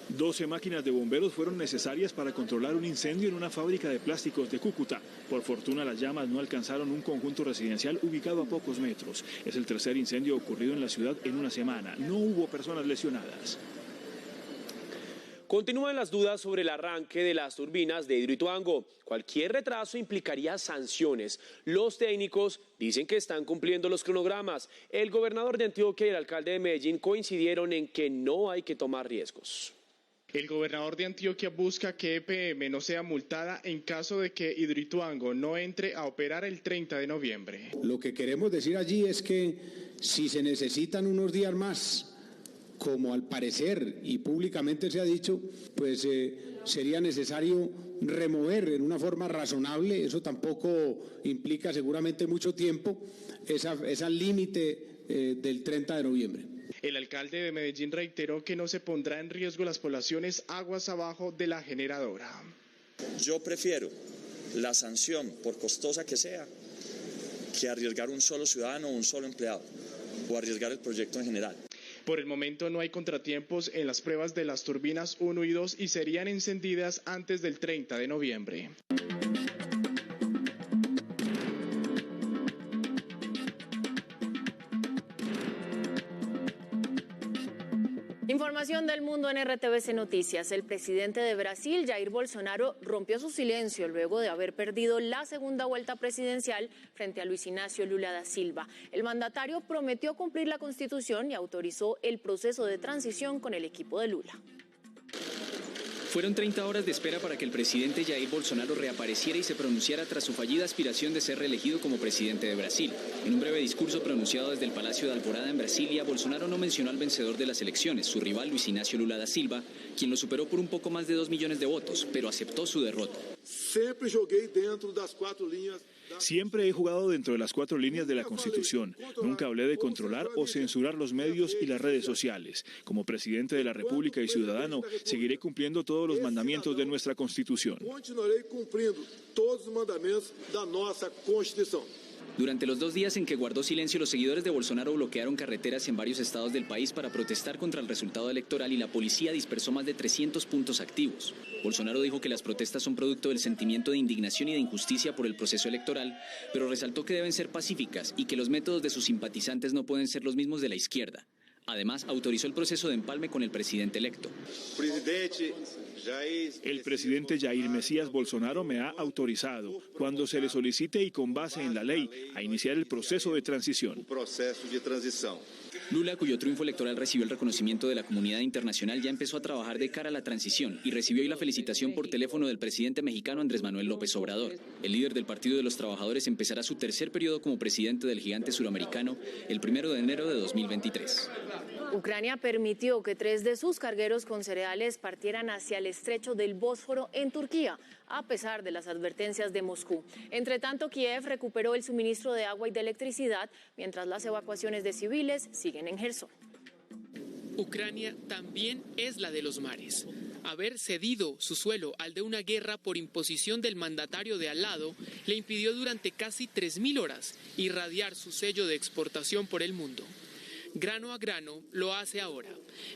12 máquinas de bomberos fueron necesarias para controlar un incendio en una fábrica de plásticos de Cúcuta. Por fortuna, las llamas no alcanzaron un conjunto residencial ubicado a pocos metros. Es el tercer incendio ocurrido en la ciudad en una semana. No hubo personas lesionadas. Continúan las dudas sobre el arranque de las turbinas de Hidroituango. Cualquier retraso implicaría sanciones. Los técnicos dicen que están cumpliendo los cronogramas. El gobernador de Antioquia y el alcalde de Medellín coincidieron en que no hay que tomar riesgos. El gobernador de Antioquia busca que EPM no sea multada en caso de que Hidroituango no entre a operar el 30 de noviembre. Lo que queremos decir allí es que si se necesitan unos días más, como al parecer y públicamente se ha dicho, pues sería necesario remover en una forma razonable, eso tampoco implica seguramente mucho tiempo, esa límite del 30 de noviembre. El alcalde de Medellín reiteró que no se pondrá en riesgo las poblaciones aguas abajo de la generadora. Yo prefiero la sanción, por costosa que sea, que arriesgar un solo ciudadano o un solo empleado, o arriesgar el proyecto en general. Por el momento no hay contratiempos en las pruebas de las turbinas 1 y 2 y serían encendidas antes del 30 de noviembre. Información del mundo en RTVC Noticias. El presidente de Brasil, Jair Bolsonaro, rompió su silencio luego de haber perdido la segunda vuelta presidencial frente a Luis Inácio Lula da Silva. El mandatario prometió cumplir la Constitución y autorizó el proceso de transición con el equipo de Lula. Fueron 30 horas de espera para que el presidente Jair Bolsonaro reapareciera y se pronunciara tras su fallida aspiración de ser reelegido como presidente de Brasil. En un breve discurso pronunciado desde el Palacio de Alvorada en Brasilia, Bolsonaro no mencionó al vencedor de las elecciones, su rival Luis Inácio Lula da Silva, quien lo superó por un poco más de 2 millones de votos, pero aceptó su derrota. Siempre he jugado dentro de las 4 líneas de la Constitución. Nunca hablé de controlar o censurar los medios y las redes sociales. Como presidente de la República y ciudadano, seguiré cumpliendo todos los mandamientos de nuestra Constitución. Continuaré cumpliendo todos los mandamientos de nuestra Constitución. Durante los 2 días en que guardó silencio, los seguidores de Bolsonaro bloquearon carreteras en varios estados del país para protestar contra el resultado electoral y la policía dispersó más de 300 puntos activos. Bolsonaro dijo que las protestas son producto del sentimiento de indignación y de injusticia por el proceso electoral, pero resaltó que deben ser pacíficas y que los métodos de sus simpatizantes no pueden ser los mismos de la izquierda. Además, autorizó el proceso de empalme con el presidente electo. El presidente Jair Mesías Bolsonaro me ha autorizado, cuando se le solicite y con base en la ley, a iniciar el proceso de transición. Lula, cuyo triunfo electoral recibió el reconocimiento de la comunidad internacional, ya empezó a trabajar de cara a la transición y recibió hoy la felicitación por teléfono del presidente mexicano Andrés Manuel López Obrador. El líder del Partido de los Trabajadores empezará su tercer periodo como presidente del gigante suramericano el 1 de enero de 2023. Ucrania permitió que 3 de sus cargueros con cereales partieran hacia el estrecho del Bósforo en Turquía, a pesar de las advertencias de Moscú. Entre tanto, Kiev recuperó el suministro de agua y de electricidad, mientras las evacuaciones de civiles siguen en Gerson. Ucrania también es la de los mares. Haber cedido su suelo al de una guerra por imposición del mandatario de al lado le impidió durante casi 3.000 horas irradiar su sello de exportación por el mundo. Grano a grano lo hace ahora.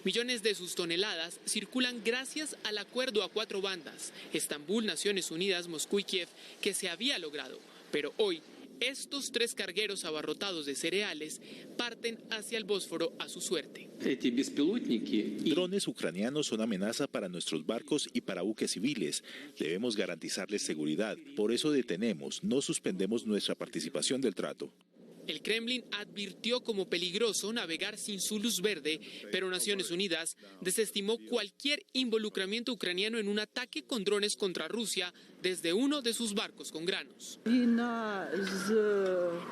Millones de sus toneladas circulan gracias al acuerdo a 4 bandas, Estambul, Naciones Unidas, Moscú y Kiev, que se había logrado. Pero hoy, estos 3 cargueros abarrotados de cereales parten hacia el Bósforo a su suerte. Drones ucranianos son amenaza para nuestros barcos y para buques civiles. Debemos garantizarles seguridad. Por eso detenemos, no suspendemos nuestra participación del trato. El Kremlin advirtió como peligroso navegar sin su luz verde, pero Naciones Unidas desestimó cualquier involucramiento ucraniano en un ataque con drones contra Rusia desde uno de sus barcos con granos.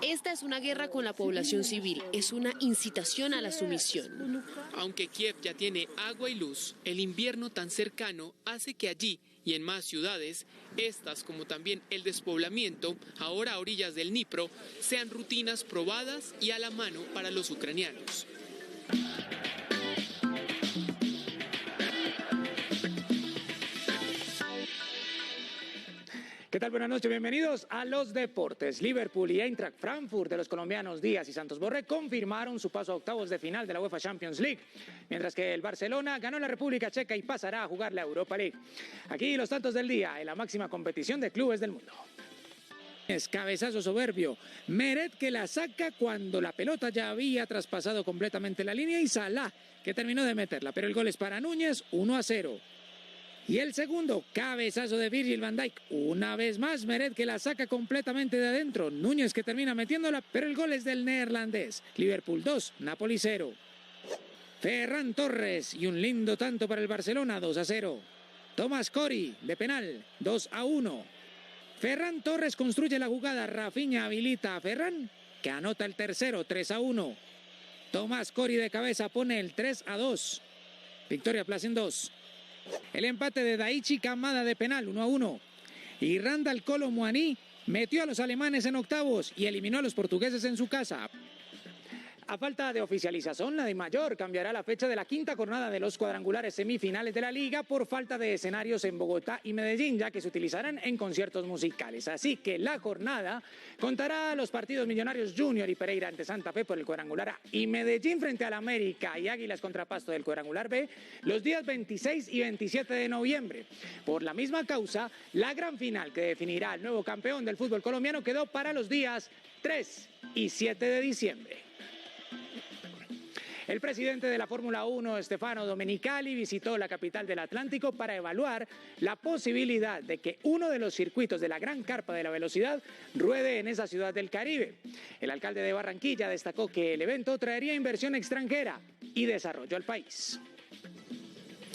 Esta es una guerra con la población civil, es una incitación a la sumisión. Aunque Kiev ya tiene agua y luz, el invierno tan cercano hace que allí y en más ciudades, estas como también el despoblamiento, ahora a orillas del Dnipro, sean rutinas probadas y a la mano para los ucranianos. ¿Qué tal? Buenas noches, bienvenidos a los deportes. Liverpool y Eintracht Frankfurt de los colombianos Díaz y Santos Borré confirmaron su paso a octavos de final de la UEFA Champions League, mientras que el Barcelona ganó la República Checa y pasará a jugar la Europa League. Aquí los tantos del día en la máxima competición de clubes del mundo. Es cabezazo soberbio, Meret que la saca cuando la pelota ya había traspasado completamente la línea y Salah que terminó de meterla, pero el gol es para Núñez, 1-0. Y el segundo, cabezazo de Virgil van Dijk. Una vez más, Meret que la saca completamente de adentro. Núñez que termina metiéndola, pero el gol es del neerlandés. Liverpool 2, Napoli 0. Ferran Torres y un lindo tanto para el Barcelona, 2-0. Tomás Cori de penal, 2-1. Ferran Torres construye la jugada. Rafinha habilita a Ferran, que anota el tercero, 3-1. Tomás Cori de cabeza pone el 3-2. Victoria Plaza en 2. El empate de Daichi Kamada de penal, 1-1. Y Randal Kolo Muani metió a los alemanes en octavos y eliminó a los portugueses en su casa. A falta de oficialización, la DIMAYOR cambiará la fecha de la quinta jornada de los cuadrangulares semifinales de la Liga por falta de escenarios en Bogotá y Medellín, ya que se utilizarán en conciertos musicales. Así que la jornada contará los partidos Millonarios Junior y Pereira ante Santa Fe por el cuadrangular A y Medellín frente al América y Águilas contra Pasto del cuadrangular B los días 26 y 27 de noviembre. Por la misma causa, la gran final que definirá al nuevo campeón del fútbol colombiano quedó para los días 3 y 7 de diciembre. El presidente de la Fórmula 1, Stefano Domenicali, visitó la capital del Atlántico para evaluar la posibilidad de que uno de los circuitos de la Gran Carpa de la Velocidad ruede en esa ciudad del Caribe. El alcalde de Barranquilla destacó que el evento traería inversión extranjera y desarrollo al país.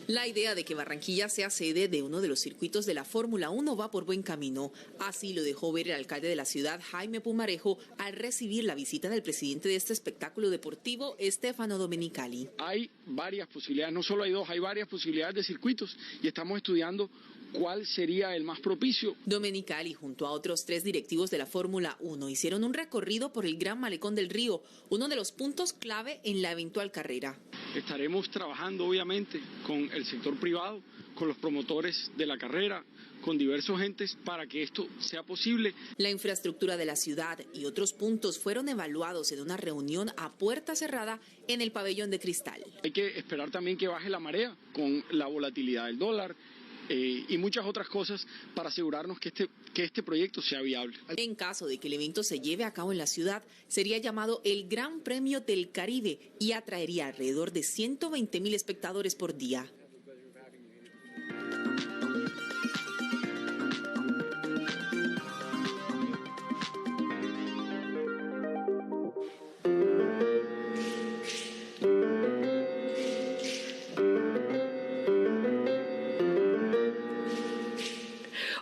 La idea de que Barranquilla sea sede de uno de los circuitos de la Fórmula 1 va por buen camino. Así lo dejó ver el alcalde de la ciudad, Jaime Pumarejo, al recibir la visita del presidente de este espectáculo deportivo, Stefano Domenicali. Hay varias posibilidades, no solo hay dos, hay varias posibilidades de circuitos y estamos estudiando cuál sería el más propicio. Domenicali, junto a otros 3 directivos de la Fórmula 1, hicieron un recorrido por el Gran Malecón del Río, uno de los puntos clave en la eventual carrera. Estaremos trabajando obviamente con el sector privado, con los promotores de la carrera, con diversos entes para que esto sea posible. La infraestructura de la ciudad y otros puntos fueron evaluados en una reunión a puerta cerrada en el Pabellón de Cristal. Hay que esperar también que baje la marea con la volatilidad del dólar y muchas otras cosas para asegurarnos que este proyecto sea viable. En caso de que el evento se lleve a cabo en la ciudad, sería llamado el Gran Premio del Caribe y atraería alrededor de 120.000 espectadores por día.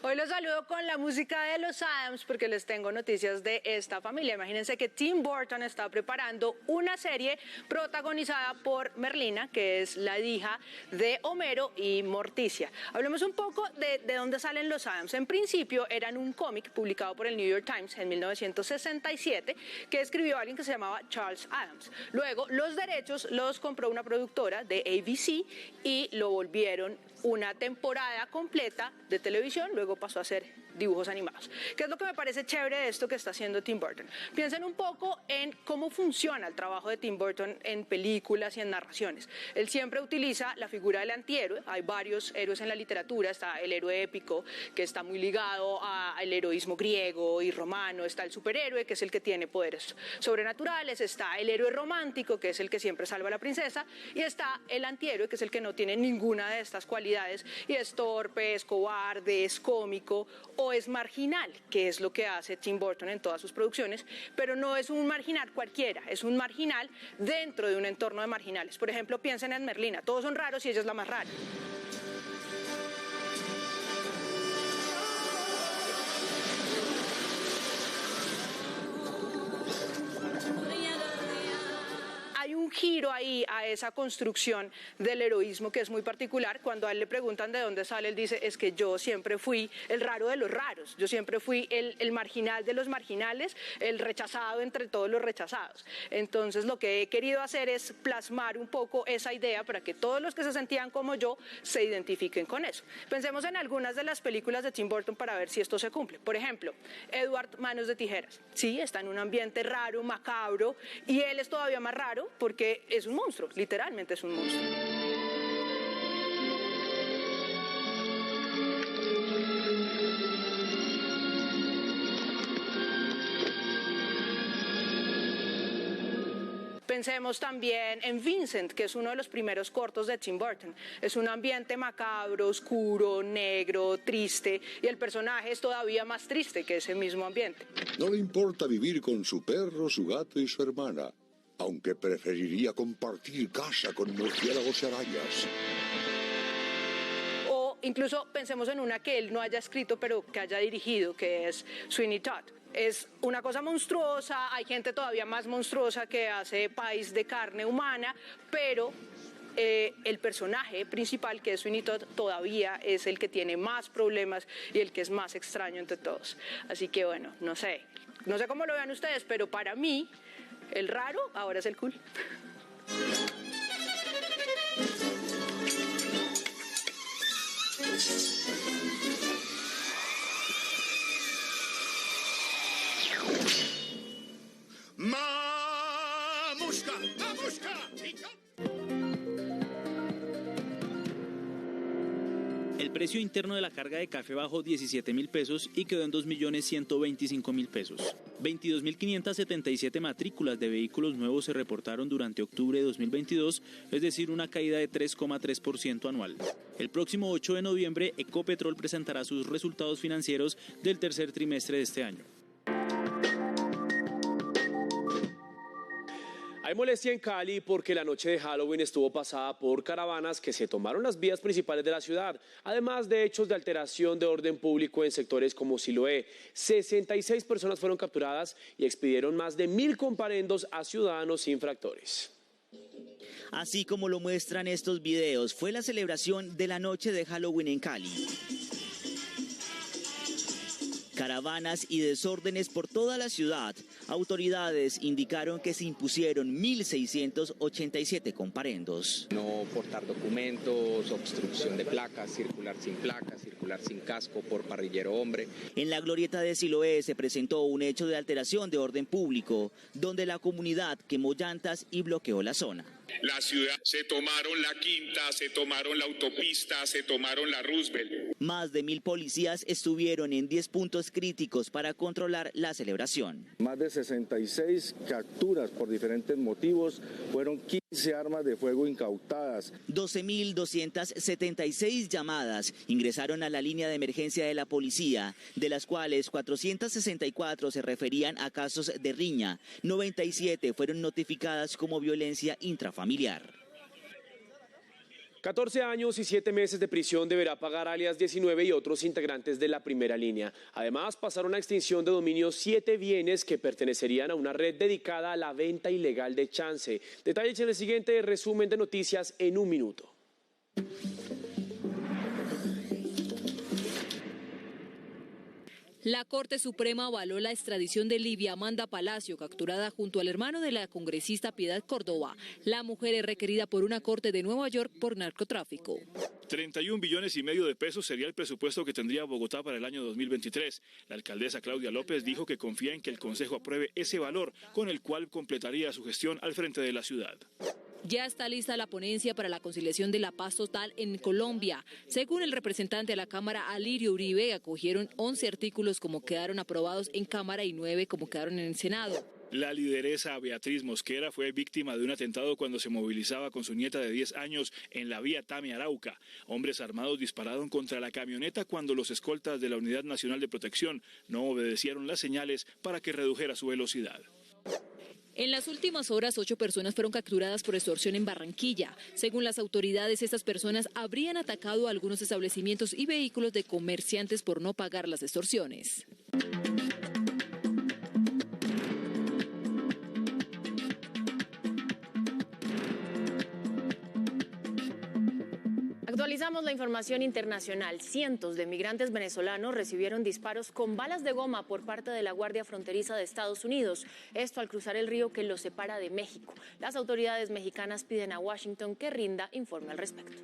Hoy los saludo con la la música de los Addams porque les tengo noticias de esta familia. Imagínense que Tim Burton está preparando una serie protagonizada por Merlina, que es la hija de Homero y Morticia. Hablemos un poco de dónde salen los Addams. En principio eran un cómic publicado por el New York Times en 1967 que escribió alguien que se llamaba Charles Addams. Luego los derechos los compró una productora de ABC y lo volvieron una temporada completa de televisión, luego pasó a ser dibujos animados. ¿Qué es lo que me parece chévere de esto que está haciendo Tim Burton? Piensen un poco en cómo funciona el trabajo de Tim Burton en películas y en narraciones. Él siempre utiliza la figura del antihéroe. Hay varios héroes en la literatura. Está el héroe épico, que está muy ligado al heroísmo griego y romano. Está el superhéroe, que es el que tiene poderes sobrenaturales. Está el héroe romántico, que es el que siempre salva a la princesa. Y está el antihéroe, que es el que no tiene ninguna de estas cualidades y es torpe, es cobarde, es cómico o es marginal, que es lo que hace Tim Burton en todas sus producciones, pero no es un marginal cualquiera, es un marginal dentro de un entorno de marginales. Por ejemplo, piensen en Merlina, todos son raros y ella es la más rara. Hay un giro ahí a esa construcción del heroísmo que es muy particular. Cuando a él le preguntan de dónde sale, él dice, es que yo siempre fui el raro de los raros, yo siempre fui el marginal de los marginales, el rechazado entre todos los rechazados. Entonces lo que he querido hacer es plasmar un poco esa idea para que todos los que se sentían como yo se identifiquen con eso. Pensemos en algunas de las películas de Tim Burton para ver si esto se cumple. Por ejemplo, Edward Manos de Tijeras. Sí, está en un ambiente raro, macabro, y él es todavía más raro porque es un monstruo, literalmente es un monstruo. Pensemos también en Vincent, que es uno de los primeros cortos de Tim Burton. Es un ambiente macabro, oscuro, negro, triste, y el personaje es todavía más triste que ese mismo ambiente. No le importa vivir con su perro, su gato y su hermana, aunque preferiría compartir casa con murciélagos y arañas. O incluso pensemos en una que él no haya escrito, pero que haya dirigido, que es Sweeney Todd. Es una cosa monstruosa, hay gente todavía más monstruosa que hace pies de carne humana, pero el personaje principal, que es Sweeney Todd, todavía es el que tiene más problemas y el que es más extraño entre todos. Así que bueno, no sé cómo lo vean ustedes, pero para mí el raro ahora es el cool. ¡Mamushka! ¡Mamushka! El precio interno de la carga de café bajó 17.000 pesos y quedó en 2.125.000 pesos. 22.577 matrículas de vehículos nuevos se reportaron durante octubre de 2022, es decir, una caída de 3,3% anual. El próximo 8 de noviembre, Ecopetrol presentará sus resultados financieros del tercer trimestre de este año. Hay molestia en Cali porque la noche de Halloween estuvo pasada por caravanas que se tomaron las vías principales de la ciudad, además de hechos de alteración de orden público en sectores como Siloé. 66 personas fueron capturadas y expidieron más de 1.000 comparendos a ciudadanos infractores. Así como lo muestran estos videos, fue la celebración de la noche de Halloween en Cali. Caravanas y desórdenes por toda la ciudad. Autoridades indicaron que se impusieron 1.687 comparendos. No portar documentos, obstrucción de placas, circular sin casco por parrillero hombre. En la glorieta de Siloé se presentó un hecho de alteración de orden público, donde la comunidad quemó llantas y bloqueó la zona. La ciudad, se tomaron la Quinta, se tomaron la autopista, se tomaron la Roosevelt. Más de 1.000 policías estuvieron en 10 puntos críticos para controlar la celebración. Más de 66 capturas por diferentes motivos, fueron 15 armas de fuego incautadas. 12.276 llamadas ingresaron a la línea de emergencia de la policía, de las cuales 464 se referían a casos de riña, 97 fueron notificadas como violencia intrafamiliar. 14 años y 7 meses de prisión deberá pagar alias 19 y otros integrantes de la primera línea. Además, pasaron a extinción de dominio 7 bienes que pertenecerían a una red dedicada a la venta ilegal de chance. Detalles en el siguiente resumen de noticias en un minuto. La Corte Suprema avaló la extradición de Livia Amanda Palacio, capturada junto al hermano de la congresista Piedad Córdoba. La mujer es requerida por una corte de Nueva York por narcotráfico. 31,5 billones de pesos sería el presupuesto que tendría Bogotá para el año 2023. La alcaldesa Claudia López dijo que confía en que el Consejo apruebe ese valor, con el cual completaría su gestión al frente de la ciudad. Ya está lista la ponencia para la conciliación de la paz total en Colombia. Según el representante de la Cámara, Alirio Uribe, acogieron 11 artículos como quedaron aprobados en Cámara y 9 como quedaron en el Senado. La lideresa Beatriz Mosquera fue víctima de un atentado cuando se movilizaba con su nieta de 10 años en la vía Tame-Arauca. Hombres armados dispararon contra la camioneta cuando los escoltas de la Unidad Nacional de Protección no obedecieron las señales para que redujera su velocidad. En las últimas horas, 8 personas fueron capturadas por extorsión en Barranquilla. Según las autoridades, estas personas habrían atacado a algunos establecimientos y vehículos de comerciantes por no pagar las extorsiones. Actualizamos la información internacional. Cientos de migrantes venezolanos recibieron disparos con balas de goma por parte de la Guardia Fronteriza de Estados Unidos. Esto al cruzar el río que los separa de México. Las autoridades mexicanas piden a Washington que rinda informe al respecto.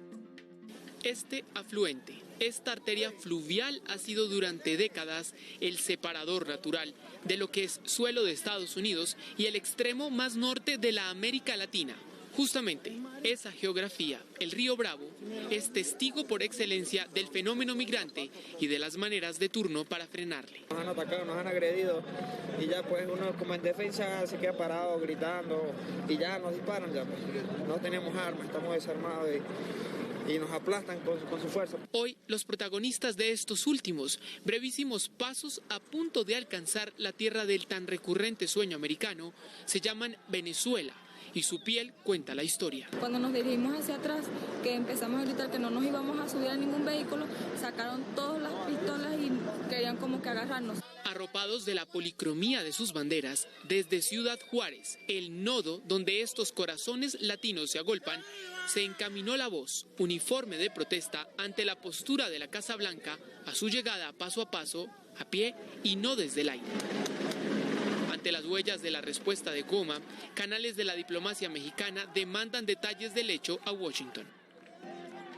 Este afluente, esta arteria fluvial ha sido durante décadas el separador natural de lo que es suelo de Estados Unidos y el extremo más norte de la América Latina. Justamente, esa geografía, el río Bravo, es testigo por excelencia del fenómeno migrante y de las maneras de turno para frenarle. Nos han atacado, nos han agredido y ya pues uno como en defensa se queda parado gritando y ya nos disparan, ya pues. No tenemos armas, estamos desarmados y nos aplastan con su fuerza. Hoy, los protagonistas de estos últimos, brevísimos pasos a punto de alcanzar la tierra del tan recurrente sueño americano, se llaman Venezuela. Y su piel cuenta la historia. Cuando nos dirigimos hacia atrás, que empezamos a gritar que no nos íbamos a subir a ningún vehículo, sacaron todas las pistolas y querían como que agarrarnos. Arropados de la policromía de sus banderas, desde Ciudad Juárez, el nodo donde estos corazones latinos se agolpan, se encaminó la voz, uniforme de protesta ante la postura de la Casa Blanca a su llegada paso a paso, a pie y no desde el aire. Ante las huellas de la respuesta de goma, canales de la diplomacia mexicana demandan detalles del hecho a Washington.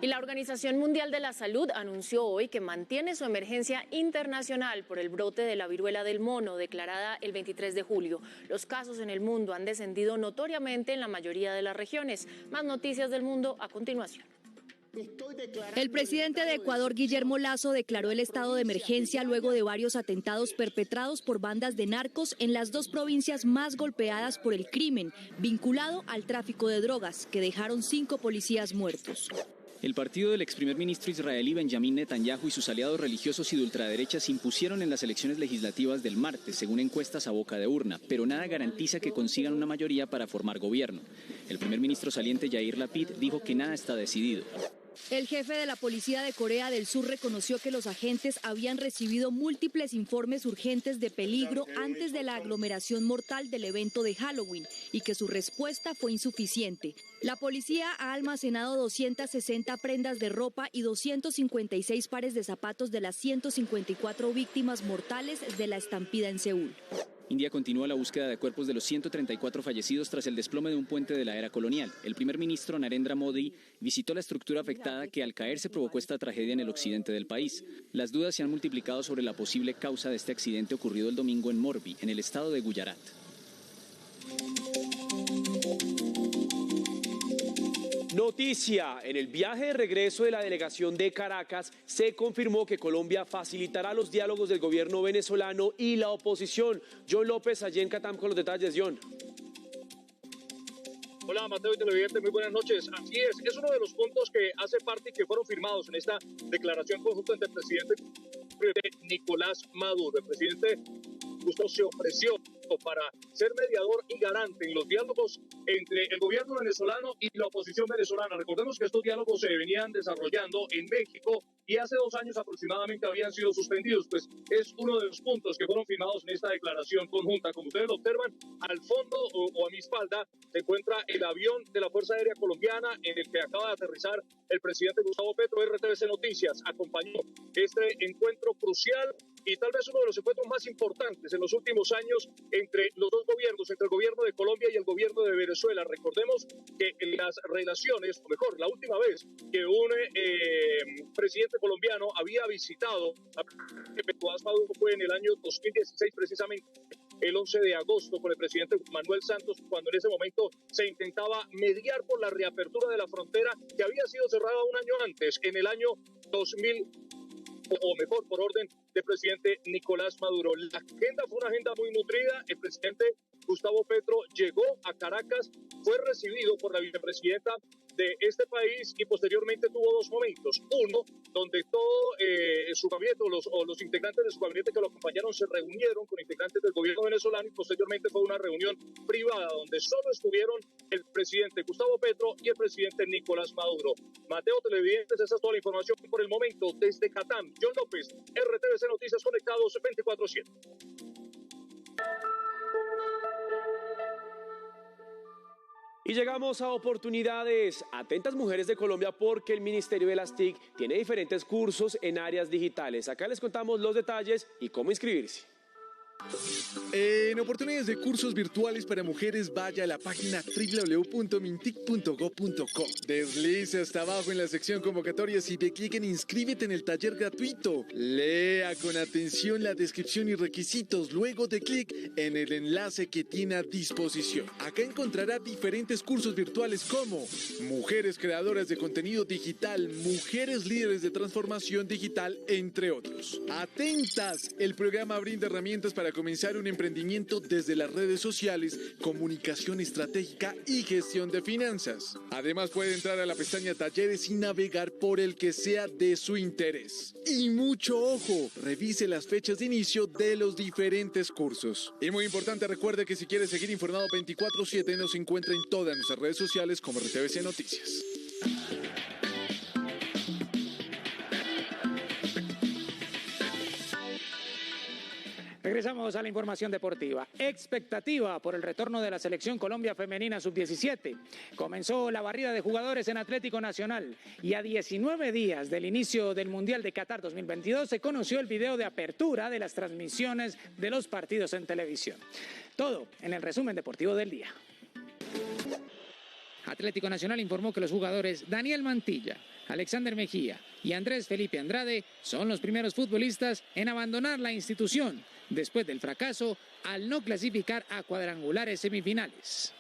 Y la Organización Mundial de la Salud anunció hoy que mantiene su emergencia internacional por el brote de la viruela del mono declarada el 23 de julio. Los casos en el mundo han descendido notoriamente en la mayoría de las regiones. Más noticias del mundo a continuación. El presidente de Ecuador, Guillermo Lasso, declaró el estado de emergencia luego de varios atentados perpetrados por bandas de narcos en las dos provincias más golpeadas por el crimen, vinculado al tráfico de drogas, que dejaron 5 policías muertos. El partido del ex primer ministro israelí Benjamín Netanyahu y sus aliados religiosos y de ultraderecha se impusieron en las elecciones legislativas del martes, según encuestas a boca de urna, pero nada garantiza que consigan una mayoría para formar gobierno. El primer ministro saliente Yair Lapid dijo que nada está decidido. El jefe de la policía de Corea del Sur reconoció que los agentes habían recibido múltiples informes urgentes de peligro antes de la aglomeración mortal del evento de Halloween y que su respuesta fue insuficiente. La policía ha almacenado 260 prendas de ropa y 256 pares de zapatos de las 154 víctimas mortales de la estampida en Seúl. India continúa la búsqueda de cuerpos de los 134 fallecidos tras el desplome de un puente de la era colonial. El primer ministro Narendra Modi visitó la estructura afectada que al caerse provocó esta tragedia en el occidente del país. Las dudas se han multiplicado sobre la posible causa de este accidente ocurrido el domingo en Morbi, en el estado de Gujarat. Noticia, en el viaje de regreso de la delegación de Caracas se confirmó que Colombia facilitará los diálogos del gobierno venezolano y la oposición. John López, allí en Catam con los detalles. John. Hola Mateo y televidentes, muy buenas noches. Así es uno de los puntos que hace parte y que fueron firmados en esta declaración conjunta entre el presidente Nicolás Maduro. El presidente Gustavo se ofreció dispuesto para ser mediador y garante en los diálogos entre el gobierno venezolano y la oposición venezolana. Recordemos que estos diálogos se venían desarrollando en México y hace 2 años aproximadamente habían sido suspendidos, pues es uno de los puntos que fueron firmados en esta declaración conjunta. Como ustedes lo observan, al fondo o a mi espalda se encuentra el avión de la Fuerza Aérea Colombiana en el que acaba de aterrizar el presidente Gustavo Petro. RTVC Noticias acompañó este encuentro crucial y tal vez uno de los encuentros más importantes en los últimos años entre los dos gobiernos, entre el gobierno de Colombia y el gobierno de Venezuela. Recordemos que en las relaciones, o mejor, la última vez que un presidente colombiano había visitado a Nicolás Maduro fue en el año 2016, precisamente el 11 de agosto, con el presidente Manuel Santos, cuando en ese momento se intentaba mediar por la reapertura de la frontera que había sido cerrada un año antes, en el año 2000, o mejor, por orden del presidente Nicolás Maduro. La agenda fue una agenda muy nutrida. El presidente Gustavo Petro llegó a Caracas, fue recibido por la vicepresidenta de este país y posteriormente tuvo 2 momentos. Uno, donde todo su gabinete o los integrantes de su gabinete que lo acompañaron se reunieron con integrantes del gobierno venezolano y posteriormente fue una reunión privada donde solo estuvieron el presidente Gustavo Petro y el presidente Nicolás Maduro. Mateo, televidentes, esa es toda la información por el momento desde Catán. John López, RTVC Noticias, conectados 24/7. Y llegamos a oportunidades. Atentas mujeres de Colombia porque el Ministerio de las TIC tiene diferentes cursos en áreas digitales. Acá les contamos los detalles y cómo inscribirse. En oportunidades de cursos virtuales para mujeres, vaya a la página www.mintic.go.co. Deslice hasta abajo en la sección convocatorias y dé clic en inscríbete en el taller gratuito. Lea con atención la descripción y requisitos, luego de clic en el enlace que tiene a disposición. Acá encontrará diferentes cursos virtuales como Mujeres creadoras de contenido digital, Mujeres líderes de transformación digital, entre otros. Atentas, el programa brinda herramientas para comenzar un emprendimiento desde las redes sociales, comunicación estratégica y gestión de finanzas. Además puede entrar a la pestaña Talleres y navegar por el que sea de su interés. Y mucho ojo, revise las fechas de inicio de los diferentes cursos. Y muy importante, recuerde que si quiere seguir informado 24/7 nos encuentra en todas nuestras redes sociales como RTVC Noticias. Regresamos a la información deportiva. Expectativa por el retorno de la selección Colombia femenina sub-17. Comenzó la barrida de jugadores en Atlético Nacional y a 19 días del inicio del Mundial de Qatar 2022 se conoció el video de apertura de las transmisiones de los partidos en televisión. Todo en el resumen deportivo del día. Atlético Nacional informó que los jugadores Daniel Mantilla, Alexander Mejía y Andrés Felipe Andrade son los primeros futbolistas en abandonar la institución después del fracaso al no clasificar a cuadrangulares semifinales.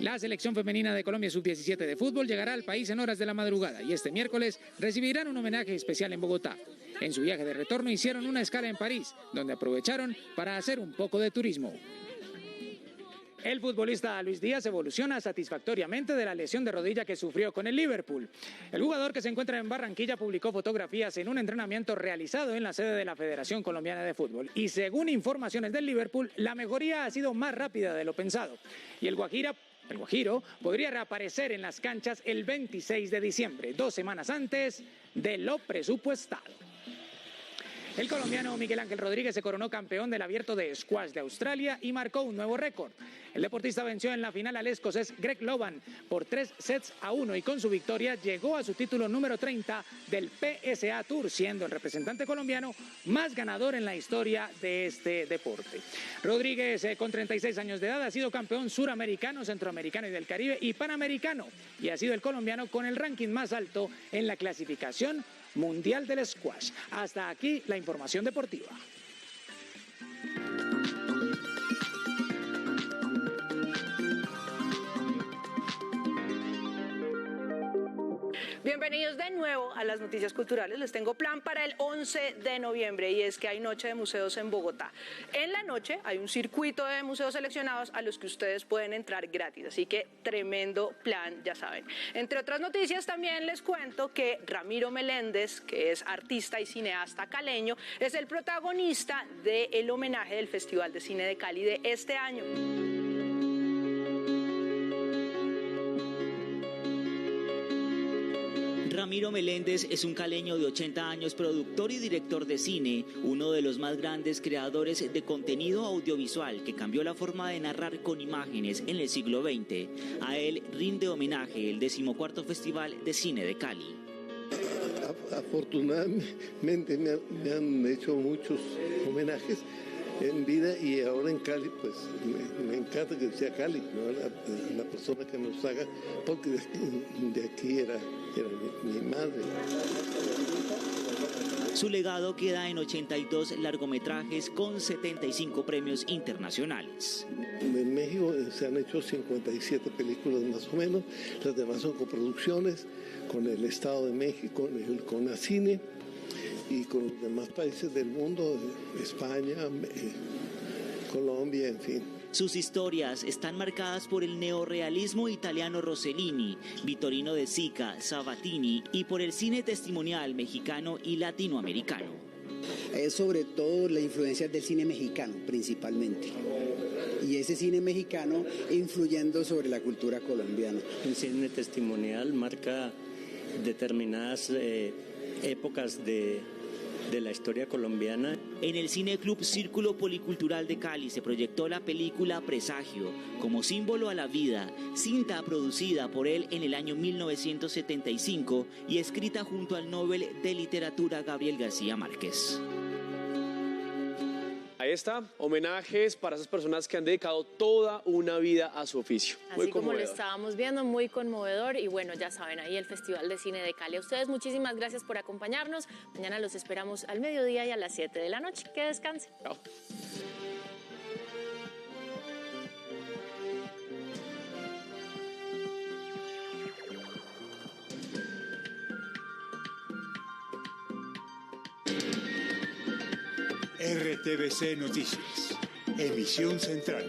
La selección femenina de Colombia sub-17 de fútbol llegará al país en horas de la madrugada y este miércoles recibirán un homenaje especial en Bogotá. En su viaje de retorno hicieron una escala en París, donde aprovecharon para hacer un poco de turismo. El futbolista Luis Díaz evoluciona satisfactoriamente de la lesión de rodilla que sufrió con el Liverpool. El jugador, que se encuentra en Barranquilla, publicó fotografías en un entrenamiento realizado en la sede de la Federación Colombiana de Fútbol. Y según informaciones del Liverpool, la mejoría ha sido más rápida de lo pensado. Y el Guajiro podría reaparecer en las canchas el 26 de diciembre, 2 semanas antes de lo presupuestado. El colombiano Miguel Ángel Rodríguez se coronó campeón del Abierto de Squash de Australia y marcó un nuevo récord. El deportista venció en la final al escocés Greg Loban por 3-1 y con su victoria llegó a su título número 30 del PSA Tour, siendo el representante colombiano más ganador en la historia de este deporte. Rodríguez, con 36 años de edad, ha sido campeón suramericano, centroamericano y del Caribe y panamericano, y ha sido el colombiano con el ranking más alto en la clasificación mundial del squash. Hasta aquí la información deportiva. Bienvenidos de nuevo a las noticias culturales. Les tengo plan para el 11 de noviembre y es que hay Noche de Museos en Bogotá. En la noche hay un circuito de museos seleccionados a los que ustedes pueden entrar gratis, así que tremendo plan, ya saben. Entre otras noticias también les cuento que Ramiro Meléndez, que es artista y cineasta caleño, es el protagonista del homenaje del Festival de Cine de Cali de este año. Ramiro Meléndez es un caleño de 80 años, productor y director de cine, uno de los más grandes creadores de contenido audiovisual que cambió la forma de narrar con imágenes en el siglo XX. A él rinde homenaje el 14º Festival de Cine de Cali. Afortunadamente me han hecho muchos homenajes en vida y ahora en Cali, pues me encanta que sea Cali, ¿no? La persona que nos haga, porque de aquí era mi madre. Su legado queda en 82 largometrajes con 75 premios internacionales. En México se han hecho 57 películas más o menos, las demás son coproducciones con el Estado de México, con el CONACINE y con los demás países del mundo, España, Colombia, en fin. Sus historias están marcadas por el neorrealismo italiano Rossellini, Vittorino de Sica, Sabatini y por el cine testimonial mexicano y latinoamericano. Es sobre todo la influencia del cine mexicano, principalmente. Y ese cine mexicano influyendo sobre la cultura colombiana. El cine testimonial marca determinadas épocas de la historia colombiana. En el Cine Club Círculo Policultural de Cali se proyectó la película Presagio, como símbolo a la vida, cinta producida por él en el año 1975 y escrita junto al Nobel de Literatura Gabriel García Márquez. Ahí está, homenajes para esas personas que han dedicado toda una vida a su oficio. Así como lo estábamos viendo, muy conmovedor. Y bueno, ya saben, ahí el Festival de Cine de Cali. A ustedes muchísimas gracias por acompañarnos. Mañana los esperamos al mediodía y a las 7 de la noche. Que descansen. Chao. RTBC Noticias, emisión central.